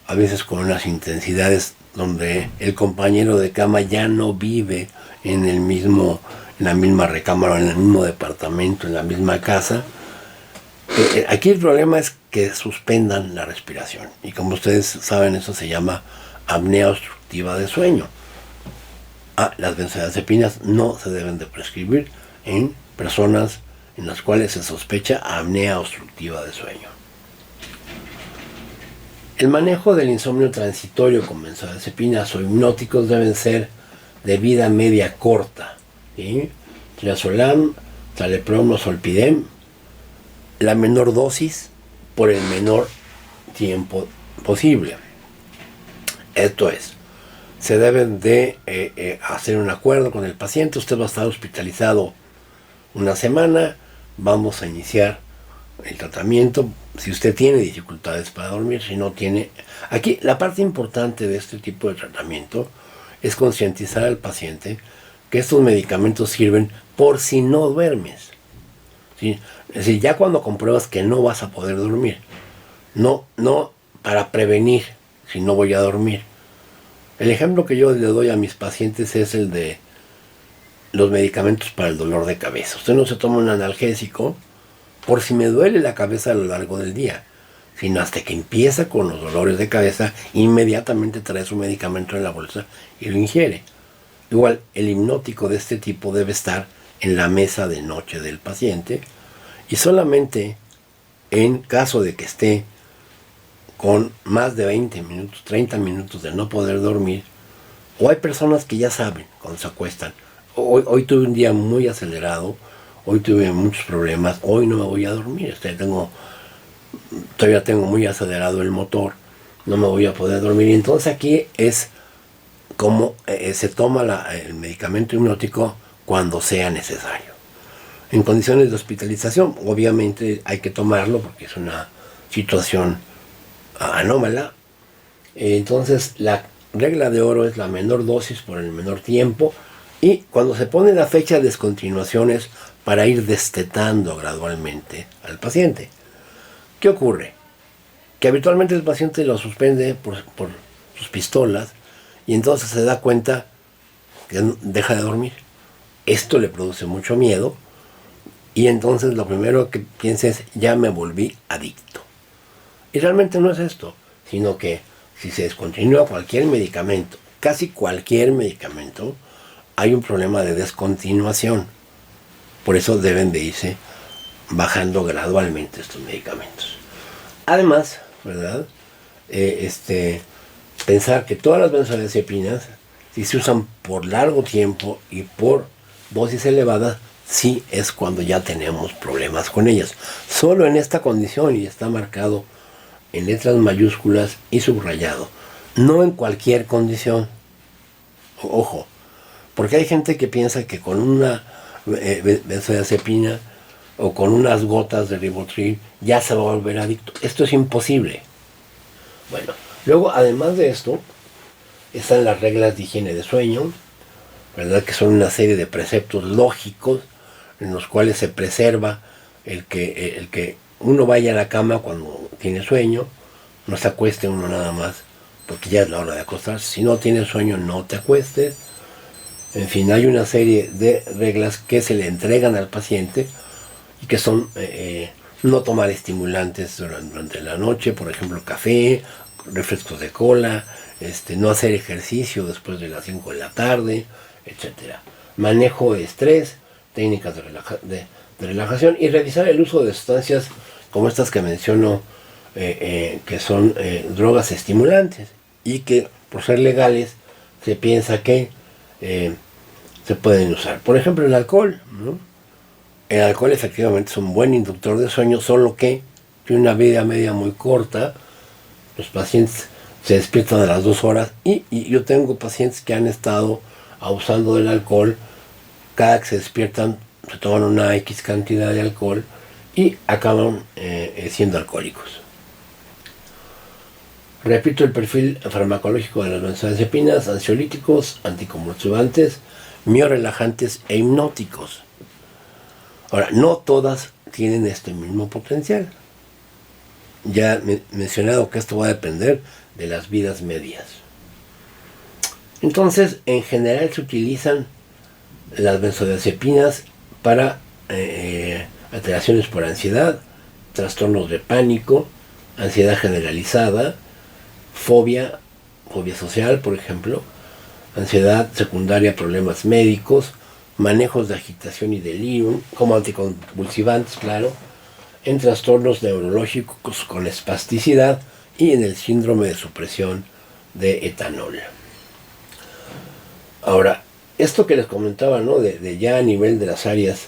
a veces con unas intensidades donde el compañero de cama ya no vive en la misma recámara, en el mismo departamento, en la misma casa. Aquí el problema es que suspendan la respiración, y como ustedes saben, eso se llama apnea obstructiva de sueño. Las benzodiazepinas no se deben de prescribir en personas en las cuales se sospecha apnea obstructiva de sueño. El manejo del insomnio transitorio con benzodiazepinas o hipnóticos deben ser de vida media corta, ¿sí? Triazolam, tlaleprom o zolpidem, la menor dosis por el menor tiempo posible. Esto es, se deben de hacer un acuerdo con el paciente. Usted va a estar hospitalizado una semana, vamos a iniciar el tratamiento. Si usted tiene dificultades para dormir, si no tiene... Aquí la parte importante de este tipo de tratamiento es concientizar al paciente que estos medicamentos sirven por si no duermes, ¿sí? Es decir, ya cuando compruebas que no vas a poder dormir, no para prevenir si no voy a dormir. El ejemplo que yo le doy a mis pacientes es el de los medicamentos para el dolor de cabeza. Usted no se toma un analgésico por si me duele la cabeza a lo largo del día, sino hasta que empieza con los dolores de cabeza, inmediatamente trae su medicamento en la bolsa y lo ingiere. Igual, el hipnótico de este tipo debe estar en la mesa de noche del paciente, y solamente en caso de que esté con más de 20 minutos, 30 minutos de no poder dormir, o hay personas que ya saben cuando se acuestan, hoy tuve un día muy acelerado, hoy tuve muchos problemas, hoy no me voy a dormir, todavía tengo muy acelerado el motor, no me voy a poder dormir. Y entonces aquí es como se toma el medicamento hipnótico cuando sea necesario. En condiciones de hospitalización, obviamente hay que tomarlo porque es una situación anómala. Entonces la regla de oro es la menor dosis por el menor tiempo, y cuando se pone la fecha de descontinuación es para ir destetando gradualmente al paciente. ¿Qué ocurre? Que habitualmente el paciente lo suspende por sus pistolas, y entonces se da cuenta que deja de dormir. Esto le produce mucho miedo, y entonces lo primero que piensa es: ya me volví adicto. Y realmente no es esto, sino que si se descontinúa cualquier medicamento, casi cualquier medicamento, hay un problema de descontinuación. Por eso deben de irse bajando gradualmente estos medicamentos. Además, ¿verdad? Pensar que todas las benzodiazepinas, si se usan por largo tiempo y por dosis elevadas, sí es cuando ya tenemos problemas con ellas. Solo en esta condición, y está marcado en letras mayúsculas y subrayado, no en cualquier condición. Ojo, porque hay gente que piensa que con una benzodiazepina o con unas gotas de Rivotril ya se va a volver adicto. Esto es imposible. Bueno, luego, además de esto, están las reglas de higiene de sueño, ¿verdad? Que son una serie de preceptos lógicos en los cuales se preserva el que uno vaya a la cama cuando tiene sueño, no se acueste uno nada más porque ya es la hora de acostarse. Si no tienes sueño, no te acuestes. En fin, hay una serie de reglas que se le entregan al paciente y que son no tomar estimulantes durante la noche, por ejemplo café, refrescos de cola, no hacer ejercicio después de las 5 de la tarde, etc. Manejo de estrés, técnicas de relajación, y revisar el uso de sustancias como estas que menciono, que son drogas estimulantes y que por ser legales se piensa que se pueden usar. Por ejemplo, el alcohol, ¿no? El alcohol efectivamente es un buen inductor de sueño, solo que tiene una vida media muy corta. Los pacientes se despiertan a las 2 horas, y yo tengo pacientes que han estado abusando del alcohol. Cada que se despiertan se toman una X cantidad de alcohol y acaban siendo alcohólicos. Repito, el perfil farmacológico de las benzodiazepinas: ansiolíticos, anticonvulsivantes, miorelajantes e hipnóticos. Ahora, no todas tienen este mismo potencial. Ya he mencionado que esto va a depender de las vidas medias. Entonces, en general se utilizan las benzodiazepinas para alteraciones por ansiedad, trastornos de pánico, ansiedad generalizada, fobia social, por ejemplo, ansiedad secundaria a problemas médicos, manejos de agitación y delirium, como anticonvulsivantes, claro, en trastornos neurológicos con espasticidad y en el síndrome de supresión de etanol. Ahora, esto que les comentaba, ¿no? de ya a nivel de las áreas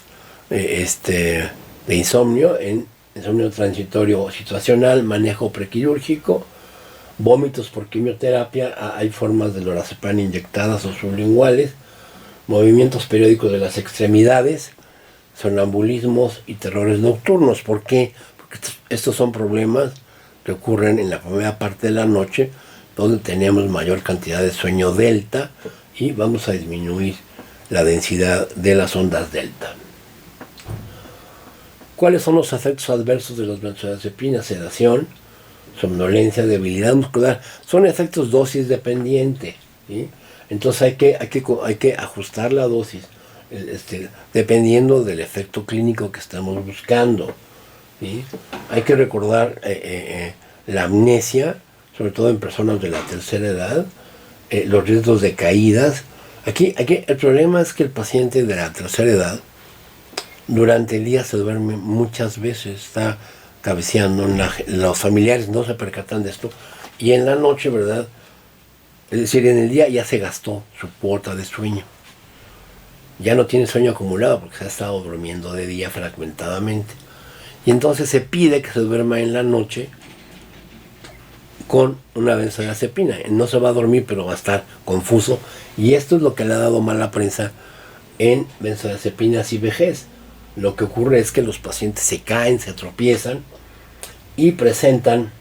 de insomnio, en insomnio transitorio o situacional, manejo prequirúrgico, vómitos por quimioterapia, hay formas de lorazepam inyectadas o sublinguales, movimientos periódicos de las extremidades, sonambulismos y terrores nocturnos. ¿Por qué? Porque estos son problemas que ocurren en la primera parte de la noche, donde tenemos mayor cantidad de sueño delta y vamos a disminuir la densidad de las ondas delta. ¿Cuáles son los efectos adversos de las benzodiazepinas? Sedación, somnolencia, debilidad muscular. Son efectos dosis dependientes, ¿sí? Entonces hay que ajustar la dosis dependiendo del efecto clínico que estamos buscando, ¿sí? Hay que recordar la amnesia, sobre todo en personas de la tercera edad, los riesgos de caídas. Aquí el problema es que el paciente de la tercera edad durante el día se duerme muchas veces, está cabeceando, los familiares no se percatan de esto, y en la noche, ¿verdad? Es decir, en el día ya se gastó su cuota de sueño. Ya no tiene sueño acumulado porque se ha estado durmiendo de día fragmentadamente. Y entonces se pide que se duerma en la noche con una benzodiazepina. No se va a dormir, pero va a estar confuso. Y esto es lo que le ha dado mala prensa en benzodiazepinas y vejez. Lo que ocurre es que los pacientes se caen, se tropiezan y presentan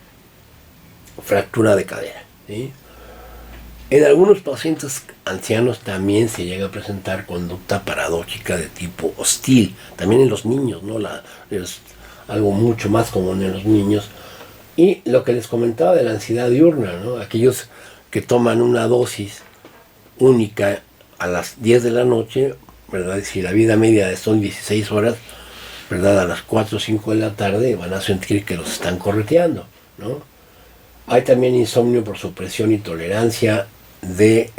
fractura de cadera, ¿sí? En algunos pacientes ancianos también se llega a presentar conducta paradójica de tipo hostil. También en los niños, ¿no? Es algo mucho más común en los niños. Y lo que les comentaba de la ansiedad diurna, ¿no? Aquellos que toman una dosis única a las 10 de la noche, ¿verdad? Si la vida media son 16 horas, ¿verdad? A las 4 o 5 de la tarde van a sentir que los están correteando, ¿no? Hay también insomnio por supresión y tolerancia de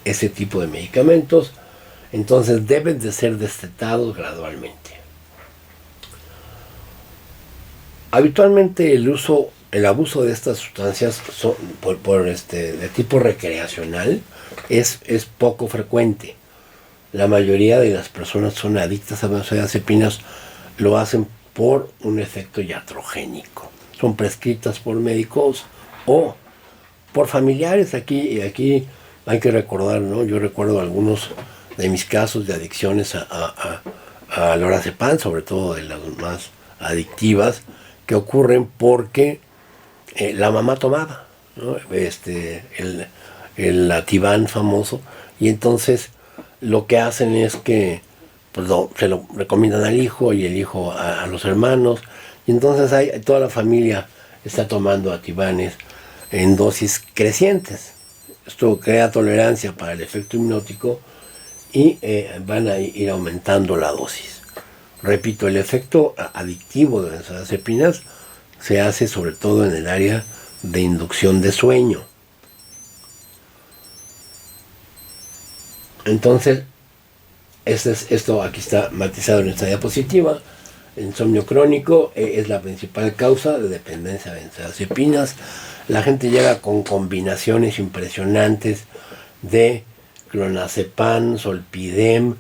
ese tipo de medicamentos. Entonces deben de ser destetados gradualmente. Habitualmente el abuso de estas sustancias de tipo recreacional es poco frecuente. La mayoría de las personas son adictas a benzodiazepinas, lo hacen por un efecto iatrogénico. Son prescritas por médicos o por familiares. Aquí hay que recordar, ¿no? Yo recuerdo algunos de mis casos de adicciones a lorazepam, sobre todo de las más adictivas, que ocurren porque la mamá tomaba, ¿no? El Ativan famoso, y entonces lo que hacen es que pues se lo recomiendan al hijo y el hijo a los hermanos, y entonces toda la familia está tomando Ativanes en dosis crecientes. Esto crea tolerancia para el efecto hipnótico y van a ir aumentando la dosis. Repito, el efecto adictivo de benzodiazepinas se hace sobre todo en el área de inducción de sueño. Entonces, esto aquí está matizado en esta diapositiva. El insomnio crónico es la principal causa de dependencia de benzodiazepinas. La gente llega con combinaciones impresionantes de clonazepam, zolpidem,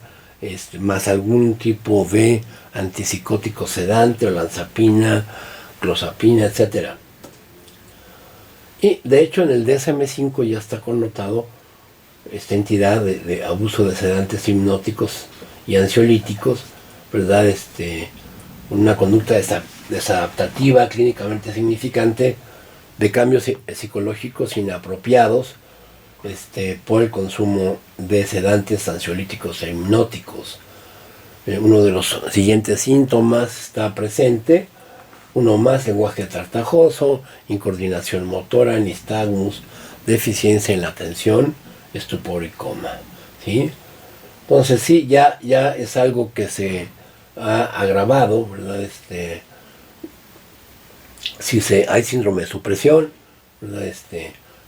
más algún tipo de antipsicótico sedante, olanzapina, clozapina, etc. Y de hecho en el DSM-5 ya está connotado esta entidad de abuso de sedantes hipnóticos y ansiolíticos, ¿verdad? Una conducta desadaptativa clínicamente significante de cambios psicológicos inapropiados por el consumo de sedantes ansiolíticos e hipnóticos. Uno de los siguientes síntomas está presente: uno más, lenguaje tartajoso, incoordinación motora, nistagmus, deficiencia en la atención, estupor y coma, ¿sí? Entonces sí, ya es algo que se ha agravado, ¿verdad? Si hay síndrome de supresión, ¿verdad?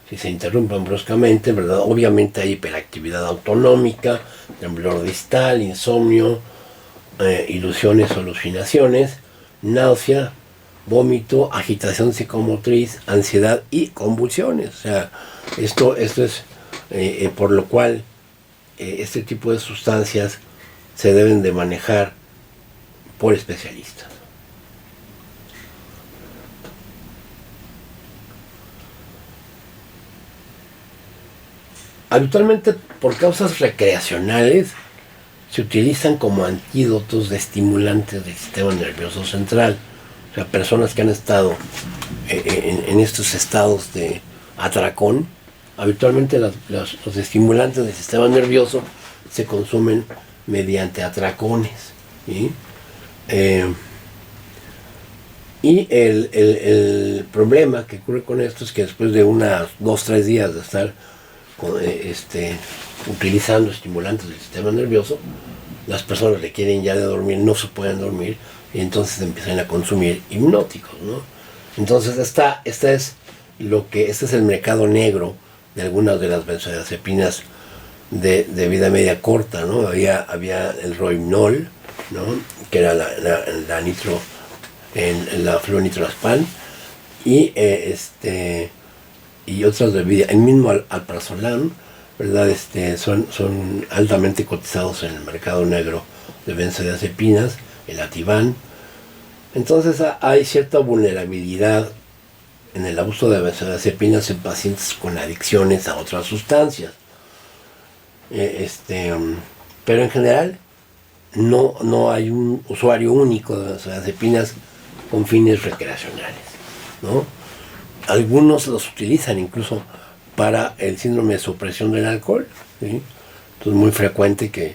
Si se interrumpen bruscamente, ¿verdad? Obviamente hay hiperactividad autonómica, temblor distal, insomnio, ilusiones o alucinaciones, náusea, vómito, agitación psicomotriz, ansiedad y convulsiones. O sea, esto es por lo cual este tipo de sustancias se deben de manejar por especialistas. Habitualmente, por causas recreacionales, se utilizan como antídotos de estimulantes del sistema nervioso central. O sea, personas que han estado en estos estados de atracón, habitualmente los estimulantes del sistema nervioso se consumen mediante atracones, ¿sí? Y el problema que ocurre con esto es que después de unas 2-3 días de estar utilizando estimulantes del sistema nervioso, las personas requieren ya de dormir, no se pueden dormir, y entonces empiezan a consumir hipnóticos, ¿no? Entonces este es el mercado negro de algunas de las benzodiazepinas de vida media corta, ¿no? Había el Rohypnol, ¿no? Que era la nitro, en la flunitrozepam, y y otras bebidas, el mismo alprazolam, ¿verdad? Son altamente cotizados en el mercado negro de benzodiazepinas, el Ativan. Entonces hay cierta vulnerabilidad en el abuso de benzodiazepinas en pacientes con adicciones a otras sustancias. Pero en general no hay un usuario único de benzodiazepinas con fines recreacionales, ¿no? Algunos los utilizan incluso para el síndrome de supresión del alcohol, ¿sí? Entonces es muy frecuente que,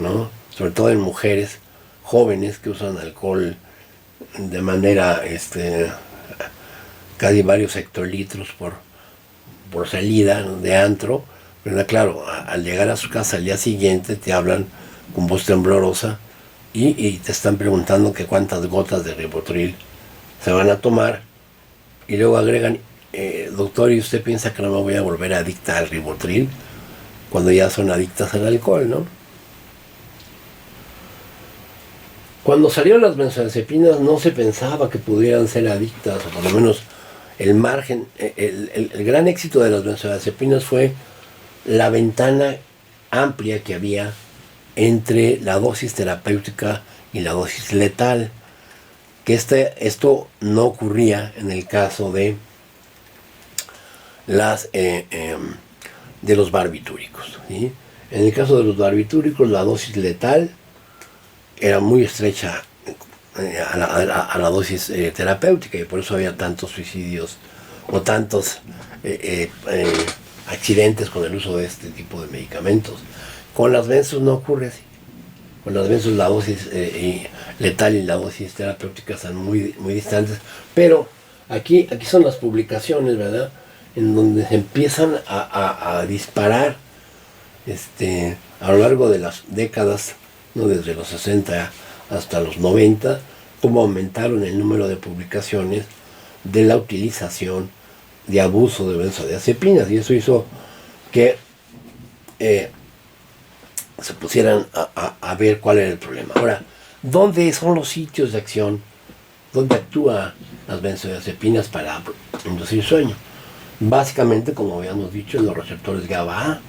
¿no?, sobre todo en mujeres jóvenes que usan alcohol de manera casi varios hectolitros por salida, ¿no?, de antro, ¿verdad? Claro, al llegar a su casa al día siguiente te hablan con voz temblorosa y te están preguntando que cuántas gotas de ribotril se van a tomar, y luego agregan, doctor, ¿y usted piensa que no me voy a volver adicta al ribotril? Cuando ya son adictas al alcohol, ¿no? Cuando salieron las benzodiazepinas no se pensaba que pudieran ser adictas, o por lo menos el margen, el gran éxito de las benzodiazepinas fue la ventana amplia que había entre la dosis terapéutica y la dosis letal, que esto no ocurría en el caso de los barbitúricos, ¿sí? En el caso de los barbitúricos, la dosis letal era muy estrecha a la dosis terapéutica, y por eso había tantos suicidios o tantos accidentes con el uso de este tipo de medicamentos. Con las benzos no ocurre así. Con las benzos la dosis letal y la dosis terapéutica están muy, muy distantes, pero aquí son las publicaciones, ¿verdad?, en donde se empiezan a disparar a lo largo de las décadas, ¿no?, desde los 60 hasta los 90, cómo aumentaron el número de publicaciones de la utilización de abuso de benzodiazepinas, y eso hizo que se pusieran a ver cuál era el problema. Ahora, ¿dónde son los sitios de acción? ¿Dónde actúan las benzodiazepinas para inducir sueño? Básicamente, como habíamos dicho, en los receptores GABA-A,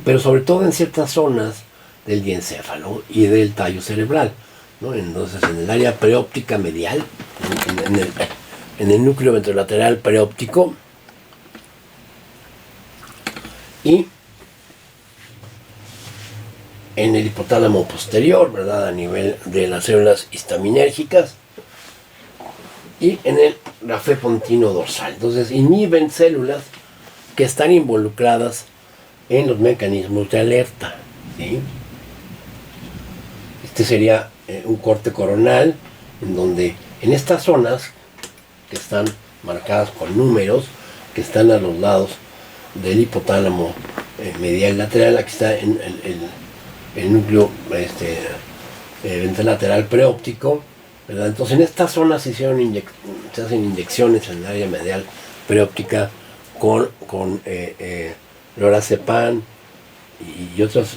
pero sobre todo en ciertas zonas del diencéfalo y del tallo cerebral, ¿no? Entonces, en el área preóptica medial, en el núcleo ventrolateral preóptico, y en el hipotálamo posterior, ¿verdad?, a nivel de las células histaminérgicas, y en el rafé pontino dorsal. Entonces inhiben células que están involucradas en los mecanismos de alerta, ¿sí? Este sería un corte coronal, en donde en estas zonas que están marcadas con números, que están a los lados del hipotálamo medial lateral, aquí está el núcleo ventrolateral preóptico, ¿verdad? Entonces en estas zonas se hacen inyecciones en el área medial preóptica con lorazepam y otros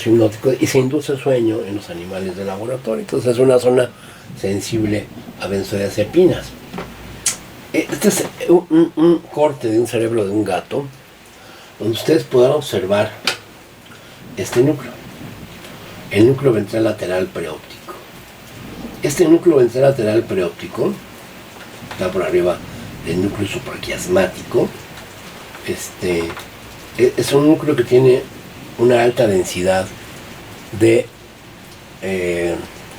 hipnóticos, y se induce sueño en los animales de laboratorio. Entonces es una zona sensible a benzodiazepinas. Este es un corte de un cerebro de un gato, donde ustedes podrán observar este núcleo, el núcleo ventral lateral preóptico. Este núcleo ventral lateral preóptico está por arriba del núcleo supraquiasmático. Es un núcleo que tiene una alta densidad de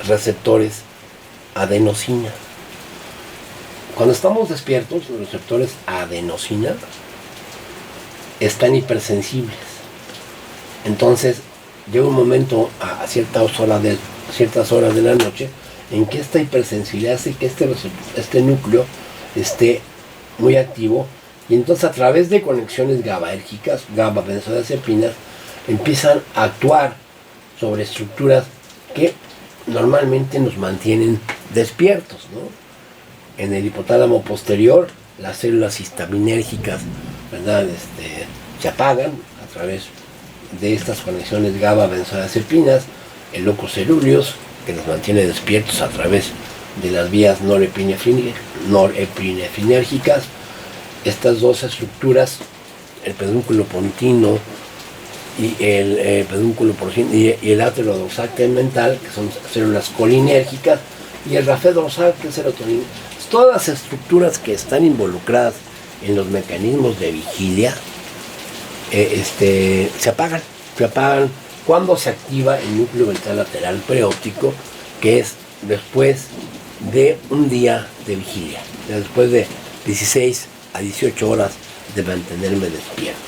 receptores adenosina. Cuando estamos despiertos, los receptores adenosina están hipersensibles. Entonces llega un momento a ciertas horas de la noche en que esta hipersensibilidad hace que este núcleo esté muy activo, y entonces a través de conexiones GABAérgicas, GABA-benzodiazepinas, empiezan a actuar sobre estructuras que normalmente nos mantienen despiertos, ¿no? En el hipotálamo posterior, las células histaminérgicas, ¿verdad? Se apagan a través de estas conexiones GABA-benzodiazepinas. El locus coeruleus, que nos mantiene despiertos a través de las vías norepinefinérgicas. Estas dos estructuras, el pedúnculo pontino y el pedúnculo porcino y el átero dorsal tegmental, que son células colinérgicas, y el rafé dorsal, que es serotonina. Todas las estructuras que están involucradas en los mecanismos de vigilia se apagan cuando se activa el núcleo ventral lateral preóptico, que es después de un día de vigilia, después de 16 a 18 horas de mantenerme despierto.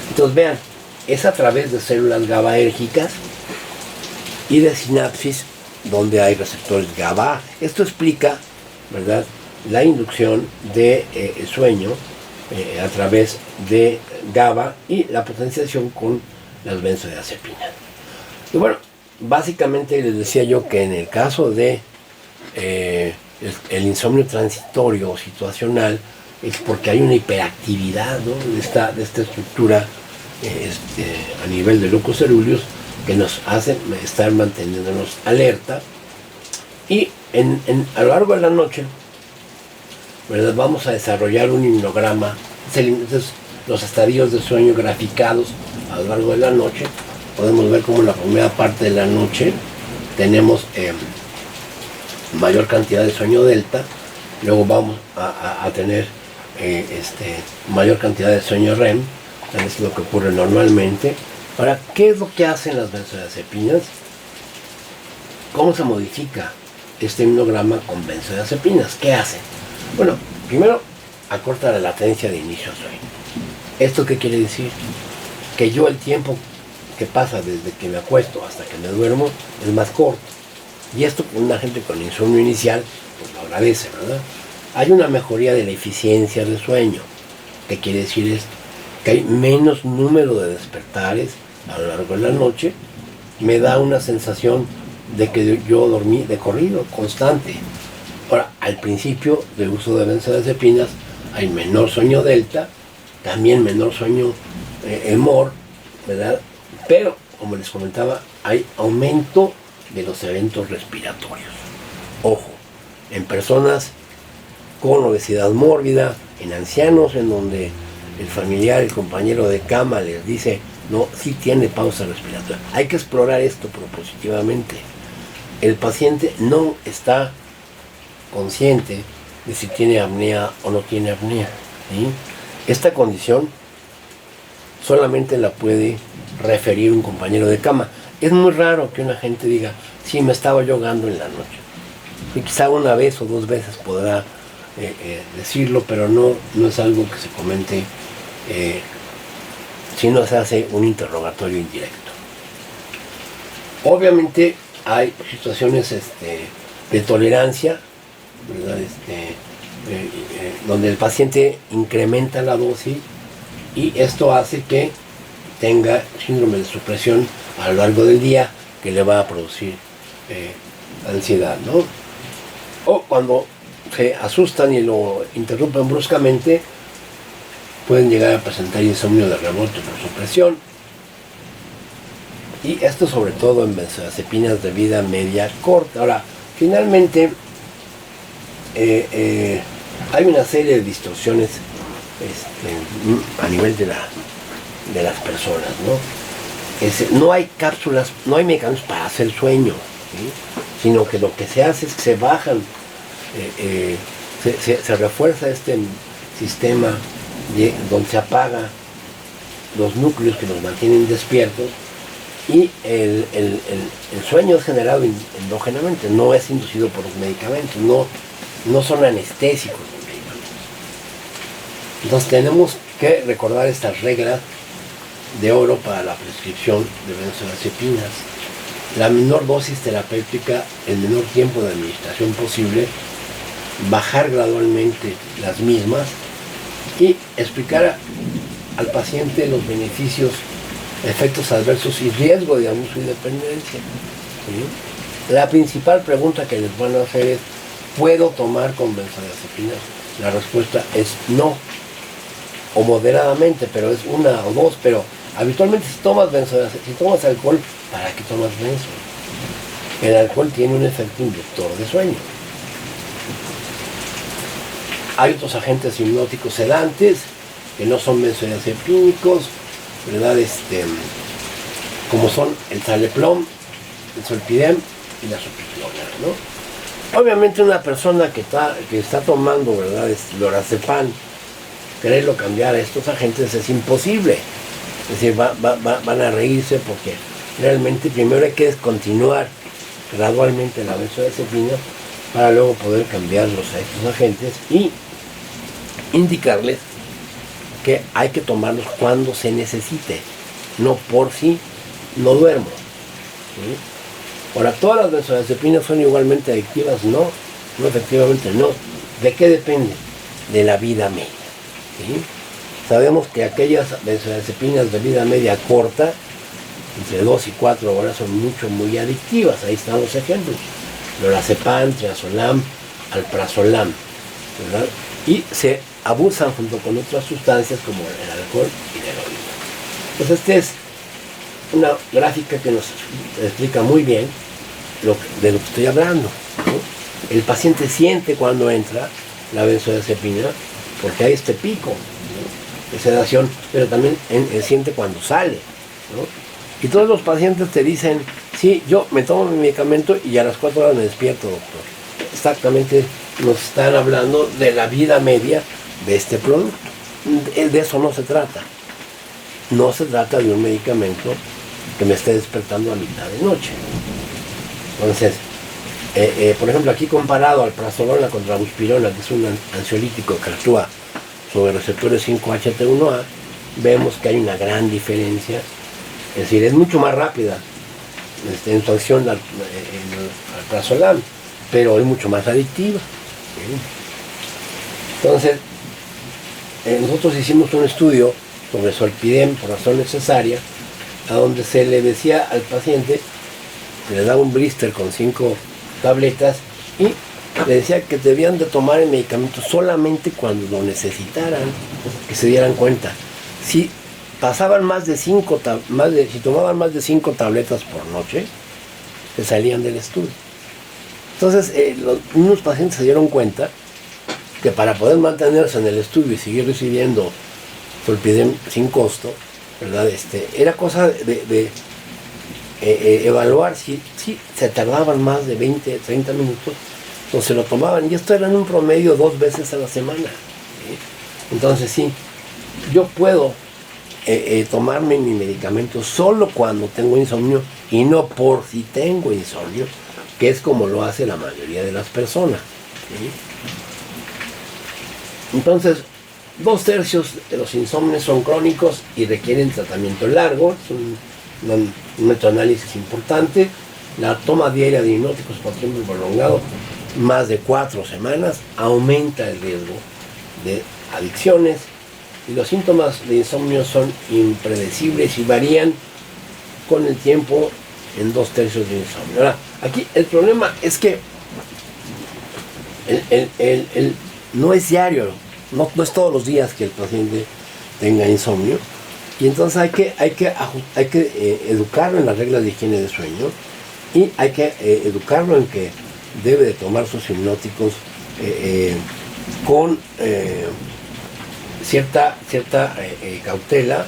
Entonces vean, es a través de células GABAérgicas y de sinapsis donde hay receptores GABA. Esto explica, ¿verdad?, la inducción de sueño a través de GABA y la potenciación con las benzodiazepinas. Y bueno, básicamente les decía yo que en el caso de el insomnio transitorio o situacional, es porque hay una hiperactividad, ¿no?, de esta estructura a nivel de locus coeruleus, que nos hace estar manteniéndonos alerta, y a lo largo de la noche, ¿verdad?, vamos a desarrollar un himnograma, los estadios de sueño graficados a lo largo de la noche. Podemos ver cómo en la primera parte de la noche tenemos mayor cantidad de sueño delta, luego vamos a tener mayor cantidad de sueño REM, es lo que ocurre normalmente. Ahora, ¿qué es lo que hacen las benzodiazepinas? ¿Cómo se modifica este himnograma con benzodiazepinas? ¿Qué hacen? Bueno, primero, acorta la latencia de inicio de sueño. ¿Esto qué quiere decir? Que yo el tiempo que pasa desde que me acuesto hasta que me duermo es más corto. Y esto una gente con insomnio inicial pues lo agradece, ¿verdad? Hay una mejoría de la eficiencia del sueño. ¿Qué quiere decir esto? Que hay menos número de despertares a lo largo de la noche. Me da una sensación de que yo dormí de corrido, constante. Ahora, al principio de uso de benzodiazepinas hay menor sueño delta, también menor sueño MOR, ¿verdad? Pero, como les comentaba, hay aumento de los eventos respiratorios. Ojo, en personas con obesidad mórbida, en ancianos en donde el familiar, el compañero de cama les dice, no, sí tiene pausa respiratoria. Hay que explorar esto propositivamente. El paciente no está consciente de si tiene apnea o no tiene apnea, ¿sí? Esta condición solamente la puede referir un compañero de cama. Es muy raro que una gente diga, sí, me estaba yo ahogando en la noche. Y quizá una vez o dos veces podrá decirlo, pero no es algo que se comente si no se hace un interrogatorio indirecto. Obviamente hay situaciones de tolerancia, ¿verdad?, donde el paciente incrementa la dosis y esto hace que tenga síndrome de supresión a lo largo del día que le va a producir ansiedad, ¿no? O cuando se asustan y lo interrumpen bruscamente, pueden llegar a presentar insomnio de rebote por supresión. Y esto sobre todo en benzodiazepinas de vida media corta. Ahora, finalmente, hay una serie de distorsiones a nivel de las personas, ¿no? No hay cápsulas, no hay mecanismos para hacer sueño, ¿sí?, sino que lo que se hace es que se bajan, se refuerza este sistema donde se apaga los núcleos que nos mantienen despiertos, y el sueño es generado endógenamente, no es inducido por los medicamentos, no son anestésicos los medicamentos. Entonces tenemos que recordar estas reglas de oro para la prescripción de benzodiazepinas. la menor dosis terapéutica, el menor tiempo de administración posible, bajar gradualmente las mismas y explicar al paciente los beneficios, efectos adversos y riesgo de abuso y dependencia. ¿Sí? La principal pregunta que les van a hacer es, ¿puedo tomar con benzodiazepinas? La respuesta es no, o moderadamente, pero es una o dos, pero habitualmente si tomas benzodiazepinas, si tomas alcohol, ¿para qué tomas benzo? El alcohol tiene un efecto inductor de sueño. Hay otros agentes hipnóticos sedantes que no son benzodiazepínicos, ¿verdad? Como son el Zaleplom, el Zolpidem y la sopicolona, ¿no? Obviamente una persona que está tomando, ¿verdad?, lorazepam, quererlo cambiar a estos agentes es imposible. Es decir, van a reírse porque realmente primero hay que descontinuar gradualmente la benzodiazepina para luego poder cambiarlos a estos agentes y indicarles que hay que tomarlos cuando se necesite, no por si no duermo. ¿Sí? Ahora, ¿todas las benzodiazepinas son igualmente adictivas? No, efectivamente no. ¿De qué depende? De la vida media. ¿Sí? Sabemos que aquellas benzodiazepinas de vida media corta, entre 2 y 4 horas, son muy adictivas. Ahí están los ejemplos: lorazepam, triazolam, alprazolam, ¿verdad? Y se abusan junto con otras sustancias como el alcohol y la heroína. Pues esta es una gráfica que nos explica muy bien de lo que estoy hablando, ¿no? El paciente siente cuando entra la benzodiazepina porque hay este pico, ¿no?, de sedación, pero también siente cuando sale, ¿no? Y todos los pacientes te dicen, sí, yo me tomo mi medicamento y a las 4 horas me despierto, doctor. Exactamente, nos están hablando de la vida media de este producto. De eso no se trata. No se trata de un medicamento que me esté despertando a mitad de noche. Entonces, por ejemplo, aquí comparado al prazolona contra la buspirona, que es un ansiolítico que actúa sobre receptores 5-HT1A, vemos que hay una gran diferencia. Es decir, es mucho más rápida en su acción al prazolam, pero es mucho más adictiva. Entonces, nosotros hicimos un estudio sobre Zolpidem por razón necesaria, a donde se le decía al paciente, se le daba un blister con 5 tabletas y le decía que debían de tomar el medicamento solamente cuando lo necesitaran, que se dieran cuenta. Si pasaban si tomaban más de 5 tabletas por noche, se salían del estudio. Entonces, unos pacientes se dieron cuenta que para poder mantenerse en el estudio y seguir recibiendo Zolpidem sin costo, ¿verdad? Era cosa de evaluar si se tardaban más de 20, 30 minutos, entonces lo tomaban, y esto era en un promedio 2 veces a la semana. ¿Sí? Entonces sí, yo puedo tomarme mi medicamento solo cuando tengo insomnio y no por si tengo insomnio, que es como lo hace la mayoría de las personas. ¿Sí? Entonces, 2/3 de los insomnios son crónicos y requieren tratamiento largo. Es un metaanálisis importante. La toma diaria de hipnóticos por tiempo prolongado, más de 4 semanas, aumenta el riesgo de adicciones, y los síntomas de insomnio son impredecibles y varían con el tiempo en 2/3 de insomnio. Ahora, aquí el problema es que no es diario, no es todos los días que el paciente tenga insomnio, y entonces hay que educarlo en las reglas de higiene de sueño, y hay que educarlo en que debe de tomar sus hipnóticos con cierta cautela,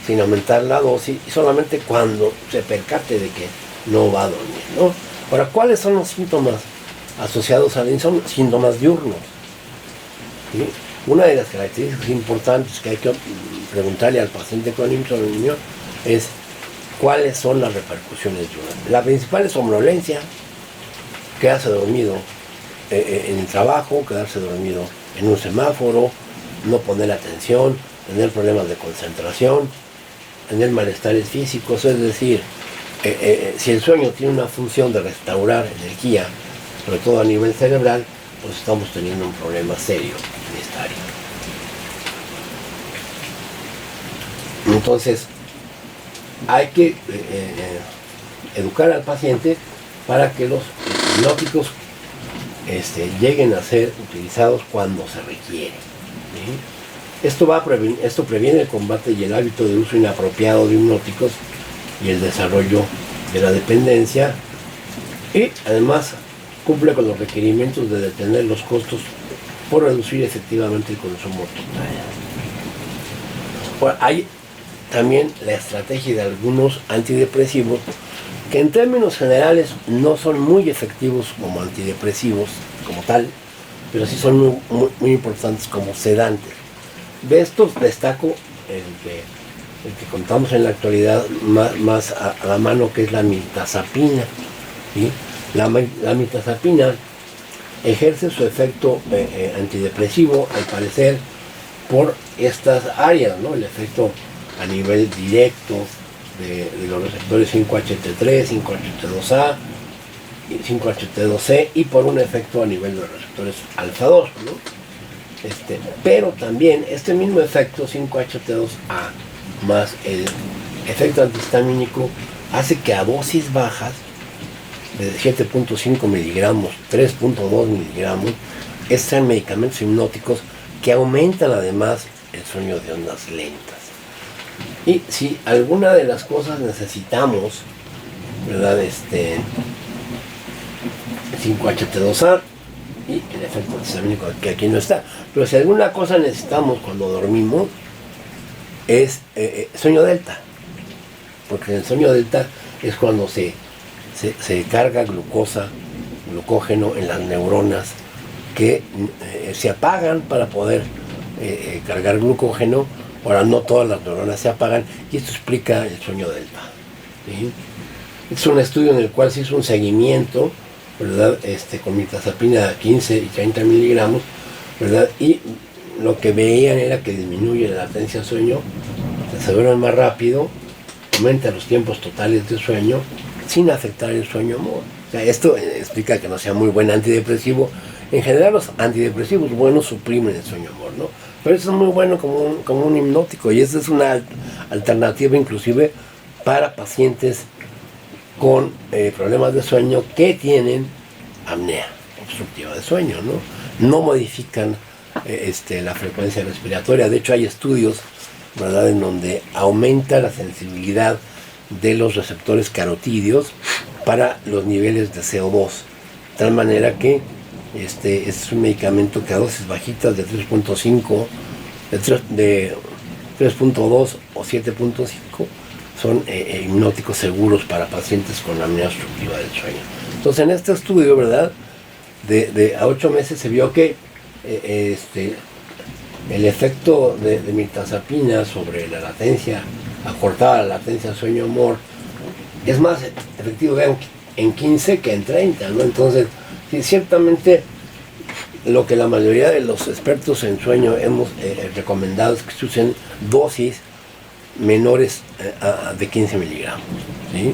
sin aumentar la dosis, y solamente cuando se percate de que no va a dormir, ¿no? Ahora, ¿cuáles son los síntomas asociados al insomnio? Síntomas diurnos. ¿Sí? Una de las características importantes que hay que preguntarle al paciente con insomnio es cuáles son las repercusiones diurnas. La principal es somnolencia, quedarse dormido en el trabajo, quedarse dormido en un semáforo, no poner atención, tener problemas de concentración, tener malestares físicos, es decir, si el sueño tiene una función de restaurar energía, sobre todo a nivel cerebral, pues estamos teniendo un problema serio en esta área. Entonces, hay que educar al paciente para que los hipnóticos lleguen a ser utilizados cuando se requiere, ¿sí? Esto previene el combate y el hábito de uso inapropiado de hipnóticos y el desarrollo de la dependencia, y además cumple con los requerimientos de detener los costos por reducir efectivamente el consumo total. Bueno, hay también la estrategia de algunos antidepresivos que en términos generales no son muy efectivos como antidepresivos como tal, pero sí son muy importantes como sedantes. De estos destaco el que contamos en la actualidad más a la mano, que es la mirtazapina, ¿sí? La mirtazapina ejerce su efecto antidepresivo, al parecer, por estas áreas, ¿no? El efecto a nivel directo de los receptores 5-HT3, 5-HT2A y 5-HT2C, y por un efecto a nivel de los receptores alfa-2, ¿no? Pero también este mismo efecto 5-HT2A más el efecto antihistamínico hace que a dosis bajas de 7.5 miligramos, 3.2 miligramos, sean medicamentos hipnóticos que aumentan además el sueño de ondas lentas. Y si alguna de las cosas necesitamos, ¿verdad? 5-HT2A y el efecto antihistamínico, que aquí no está, pero si alguna cosa necesitamos cuando dormimos, es sueño delta, porque en el sueño delta es cuando se carga glucógeno en las neuronas que se apagan para poder cargar glucógeno. Ahora, no todas las neuronas se apagan, y esto explica el sueño delta, ¿sí? Es un estudio en el cual se hizo un seguimiento, ¿verdad? Con mirtazapina 15 y 30 miligramos, ¿verdad? Y lo que veían era que disminuye la latencia de sueño, se duermen más rápido, aumenta los tiempos totales de sueño, sin afectar el sueño amor. O sea, esto explica que no sea muy buen antidepresivo. En general, los antidepresivos buenos suprimen el sueño amor, ¿no? Pero eso es muy bueno como un hipnótico, y esa es una alternativa inclusive para pacientes con problemas de sueño que tienen apnea obstructiva de sueño, ¿no? No modifican la frecuencia respiratoria. De hecho, hay estudios, ¿verdad?, en donde aumenta la sensibilidad de los receptores carotídeos para los niveles de CO2, de tal manera que es un medicamento que a dosis bajitas de 3.5, de 3.2 o 7.5 son hipnóticos seguros para pacientes con apnea obstructiva del sueño. Entonces, en este estudio, ¿verdad?, a 8 meses se vio que el efecto de mirtazapina sobre la latencia, acortada la latencia sueño-humor, es más efectivo en 15 que en 30, ¿no? Entonces, sí, ciertamente lo que la mayoría de los expertos en sueño hemos recomendado es que se usen dosis menores de 15 miligramos, ¿sí?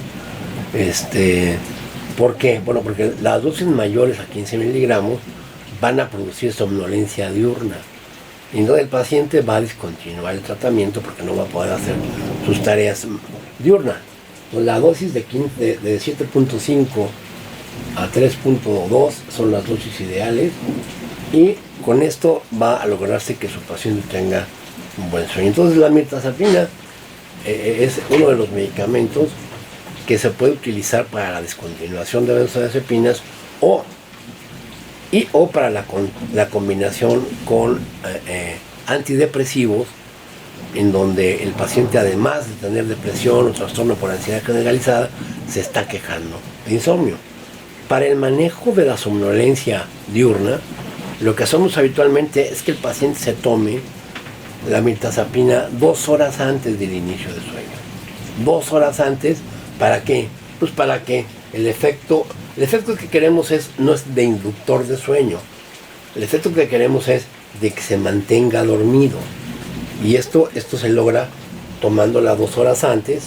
¿Por qué? Bueno, porque las dosis mayores a 15 miligramos van a producir somnolencia diurna, y entonces el paciente va a discontinuar el tratamiento porque no va a poder hacer sus tareas diurnas. Pues la dosis de 7.5 a 3.2 son las dosis ideales, y con esto va a lograrse que su paciente tenga un buen sueño. Entonces, la mirtazapina es uno de los medicamentos que se puede utilizar para la descontinuación de benzodiazepinas o para la combinación con antidepresivos, en donde el paciente, además de tener depresión o trastorno por ansiedad generalizada, se está quejando de insomnio. Para el manejo de la somnolencia diurna, lo que hacemos habitualmente es que el paciente se tome la mirtazapina 2 horas antes del inicio del sueño. 2 horas antes, ¿para qué? Pues para que el efecto que queremos no es de inductor de sueño. El efecto que queremos es de que se mantenga dormido. Y esto se logra tomándola 2 horas antes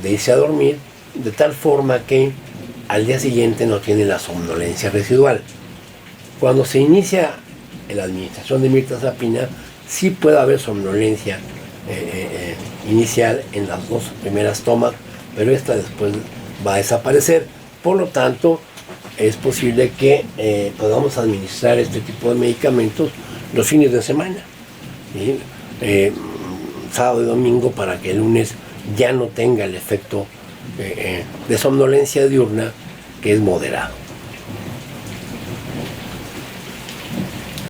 de irse a dormir, de tal forma que al día siguiente no tiene la somnolencia residual. Cuando se inicia la administración de mirtazapina, sí puede haber somnolencia inicial en las 2 primeras tomas, pero esta después va a desaparecer. Por lo tanto, es posible que podamos administrar este tipo de medicamentos los fines de semana, ¿sí? Sábado y domingo, para que el lunes ya no tenga el efecto de somnolencia diurna, que es moderado.